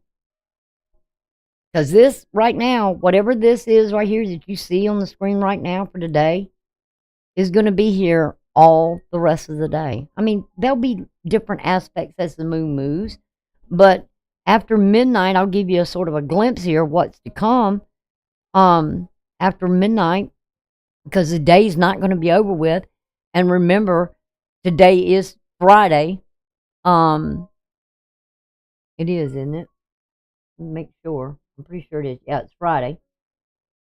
Because this right now, whatever this is right here that you see on the screen right now for today, is going to be here all the rest of the day. I mean, there'll be different aspects as the moon moves, but after midnight, I'll give you a sort of a glimpse here of what's to come. After midnight, because the day's not going to be over with. And remember, today is Friday. It is, isn't it? Make sure. I'm pretty sure it is. Yeah, it's Friday.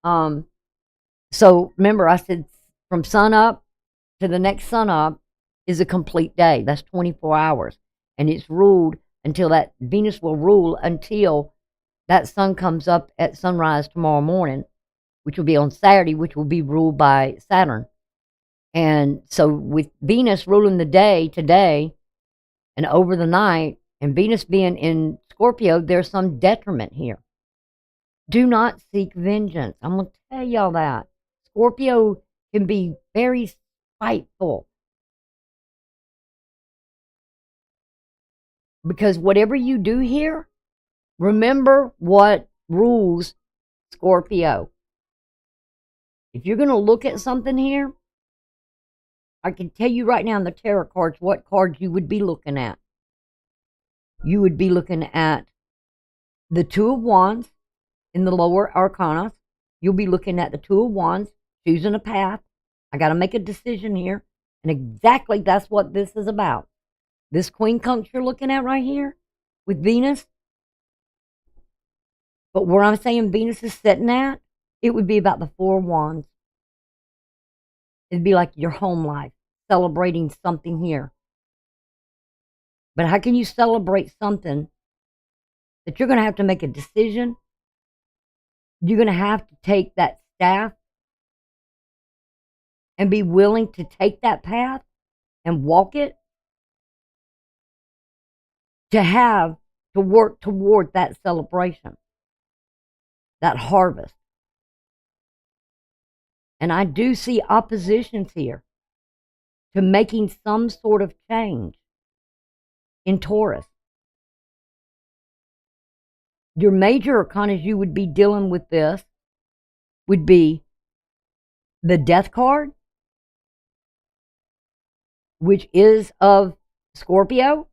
So remember, I said from sun up to the next sun up is a complete day. That's 24 hours. And it's ruled until that Venus will rule until that sun comes up at sunrise tomorrow morning, which will be on Saturday, which will be ruled by Saturn. And so with Venus ruling the day today and over the night, and Venus being in Scorpio, there's some detriment here. Do not seek vengeance. I'm going to tell y'all that. Scorpio can be very spiteful. Because whatever you do here, remember what rules Scorpio. If you're going to look at something here, I can tell you right now in the tarot cards what cards you would be looking at. You would be looking at the Two of Wands in the lower arcana. You'll be looking at the Two of Wands, choosing a path. I got to make a decision here. And exactly that's what this is about. This quincunx you're looking at right here with Venus. But where I'm saying Venus is sitting at, it would be about the Four of Wands. It'd be like your home life, celebrating something here. But how can you celebrate something that you're going to have to make a decision? You're going to have to take that staff and be willing to take that path and walk it to work toward that celebration, that harvest. And I do see oppositions here to making some sort of change in Taurus. Your major arcanas, you would be dealing with this. would be the Death card, which is of Scorpio,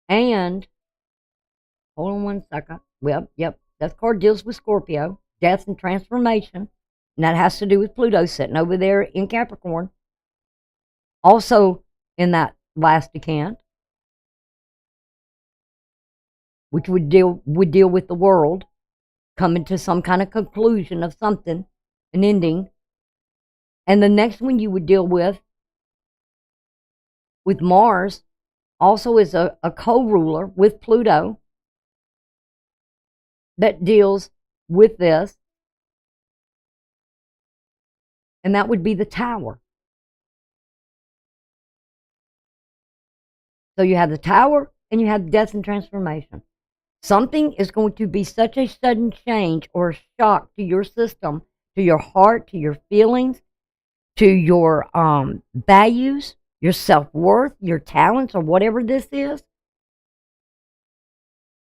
and hold on one second. Yep. Death card deals with Scorpio, death and transformation, and that has to do with Pluto sitting over there in Capricorn. Also in that last decan, which would deal with the world coming to some kind of conclusion of something, an ending. And the next one you would deal with Mars, also is a co-ruler with Pluto that deals with this, and that would be the Tower. So you have the Tower and you have death and transformation. Something is going to be such a sudden change or shock to your system, to your heart, to your feelings, to your values, your self-worth, your talents, or whatever this is.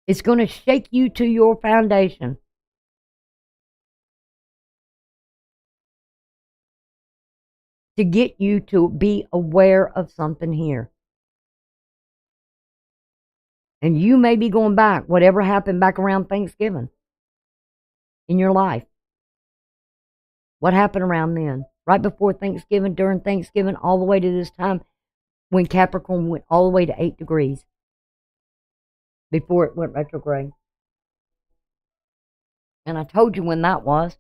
It's going to shake you to your foundation. To get you to be aware of something here. And you may be going back, whatever happened back around Thanksgiving in your life. What happened around then? Right before Thanksgiving, during Thanksgiving, all the way to this time when Capricorn went all the way to 8 degrees before it went retrograde. And I told you when that was.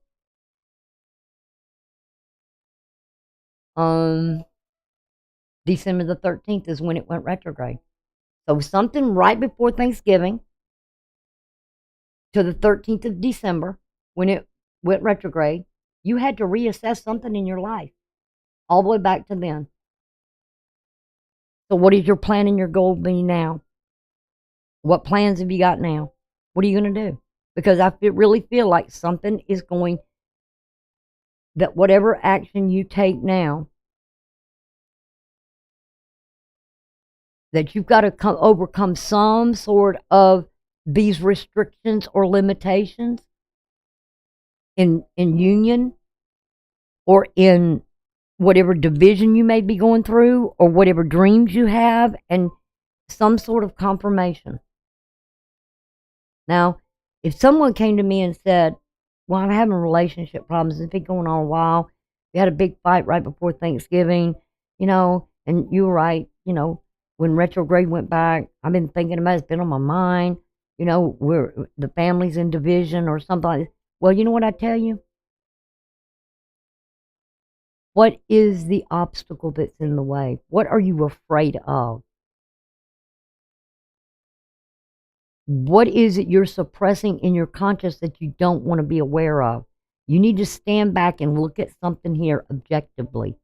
December the 13th is when it went retrograde. So something right before Thanksgiving to the 13th of December, when it went retrograde, you had to reassess something in your life all the way back to then. So what is your plan and your goal be now? What plans have you got now? What are you going to do? Because I really feel like something is going, that whatever action you take now, that you've got to overcome some sort of these restrictions or limitations in union, or in whatever division you may be going through, or whatever dreams you have, and some sort of confirmation. Now, if someone came to me and said, well, I'm having relationship problems, it's been going on a while, we had a big fight right before Thanksgiving, and you were right, when retrograde went back, I've been thinking about it, it's been on my mind, the family's in division or something like that. Well, you know what I tell you? What is the obstacle that's in the way? What are you afraid of? What is it you're suppressing in your conscious that you don't want to be aware of? You need to stand back and look at something here objectively.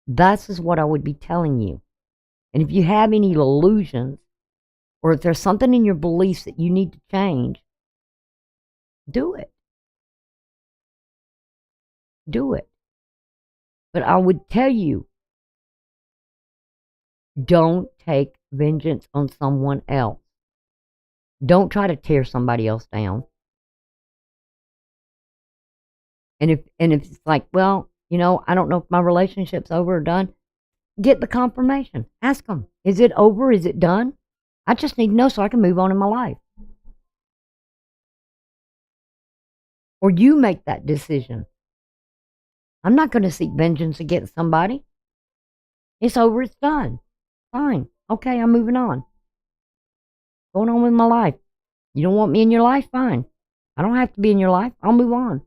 This is what I would be telling you. And if you have any illusions, or if there's something in your beliefs that you need to change, do it. Do it. But I would tell you, don't take vengeance on someone else. Don't try to tear somebody else down. And if it's like, well, I don't know if my relationship's over or done, get the confirmation. Ask them, is it over? Is it done? I just need to know so I can move on in my life. Or you make that decision. I'm not going to seek vengeance against somebody. It's over, it's done. Fine. Okay, I'm moving on. Going on with my life. You don't want me in your life? Fine. I don't have to be in your life. I'll move on.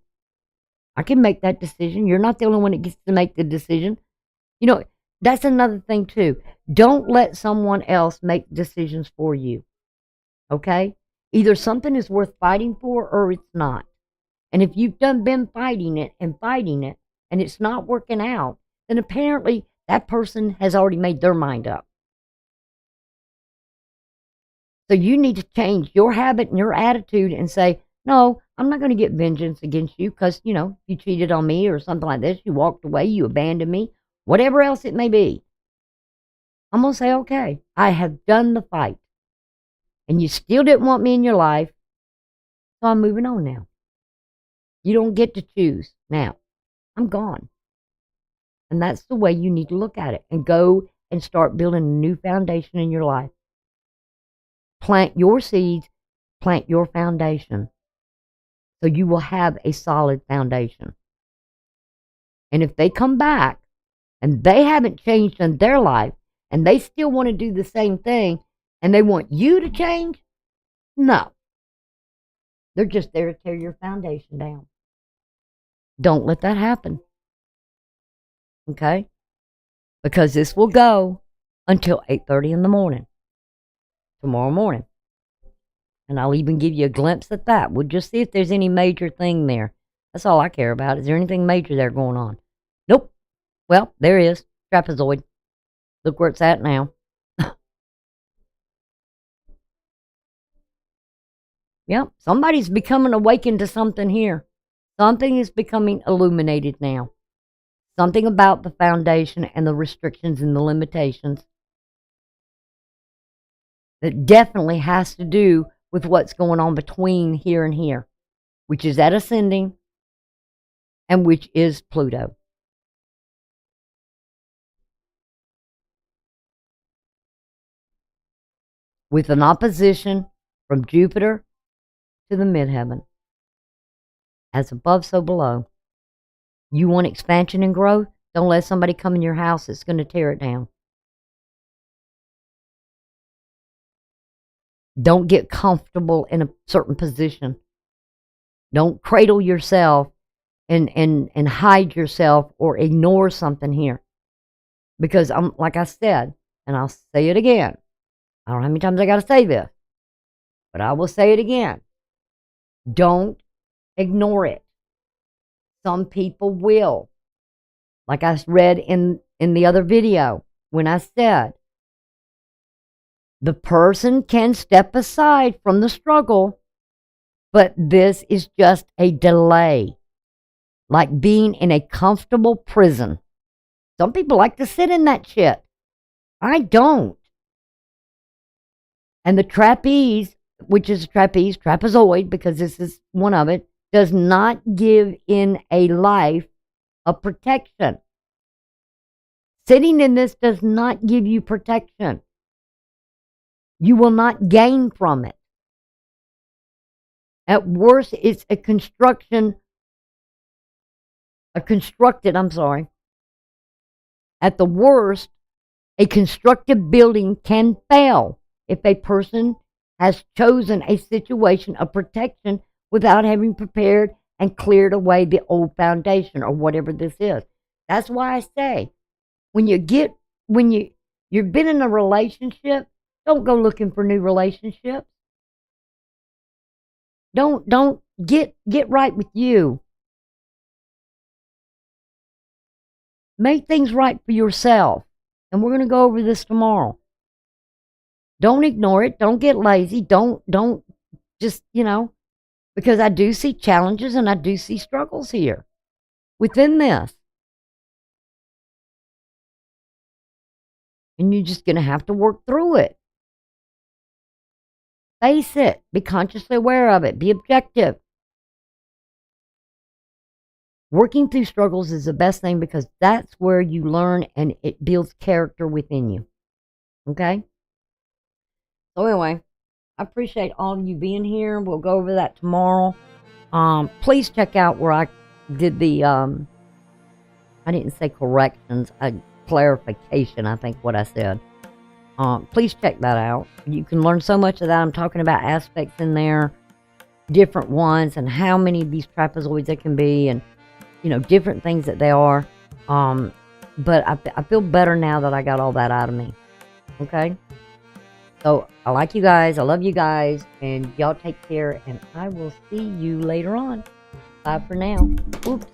I can make that decision. You're not the only one that gets to make the decision. That's another thing too. Don't let someone else make decisions for you. Okay? Either something is worth fighting for or it's not. And if you've been fighting it, and it's not working out, then apparently that person has already made their mind up. So you need to change your habit and your attitude and say, no, I'm not going to get vengeance against you because, you cheated on me or something like this. You walked away, you abandoned me, whatever else it may be. I'm going to say, okay, I have done the fight. And you still didn't want me in your life. So I'm moving on now. You don't get to choose. Now, I'm gone. And that's the way you need to look at it. And go and start building a new foundation in your life. Plant your seeds. Plant your foundation. So you will have a solid foundation. And if they come back and they haven't changed in their life and they still want to do the same thing and they want you to change, no. They're just there to tear your foundation down. Don't let that happen. Okay? Because this will go until 8:30 in the morning. Tomorrow morning. And I'll even give you a glimpse at that. We'll just see if there's any major thing there. That's all I care about. Is there anything major there going on? Nope. Well, there is. Trapezoid. Look where it's at now. Yep. Somebody's becoming awakened to something here. Something is becoming illuminated now. Something about the foundation and the restrictions and the limitations that definitely has to do with what's going on between here and here, which is at ascending and which is Pluto. With an opposition from Jupiter to the midheaven. As above, so below. You want expansion and growth? Don't let somebody come in your house that's going to tear it down. Don't get comfortable in a certain position. Don't cradle yourself and hide yourself or ignore something here. Because like I said, and I'll say it again. I don't know how many times I got to say this, but I will say it again. Don't ignore it. Some people will. Like I read in the other video when I said, the person can step aside from the struggle, but this is just a delay. Like being in a comfortable prison. Some people like to sit in that shit. I don't. And the trapeze, which is trapezoid, because this is one of it, does not give in a life of protection. Sitting in this does not give you protection. You will not gain from it. At worst, it's a constructed. At the worst, a constructed building can fail if a person has chosen a situation of protection without having prepared and cleared away the old foundation or whatever this is. That's why I say, when you've been in a relationship, don't go looking for new relationships. Don't get right with you. Make things right for yourself. And we're going to go over this tomorrow. Don't ignore it. Don't get lazy. Don't just, because I do see challenges and I do see struggles here within this. And you're just going to have to work through it. Face it. Be consciously aware of it. Be objective. Working through struggles is the best thing because that's where you learn and it builds character within you. Okay? So anyway, I appreciate all of you being here. We'll go over that tomorrow. Please check out where I did the, I didn't say corrections, clarification, I think what I said. Please check that out. You can learn so much of that. I'm talking about aspects in there, different ones, and how many of these trapezoids there can be, and different things that they are. But I feel better now that I got all that out of me. Okay? So I like you guys. I love you guys. And y'all take care. And I will see you later on. Bye for now. Oops.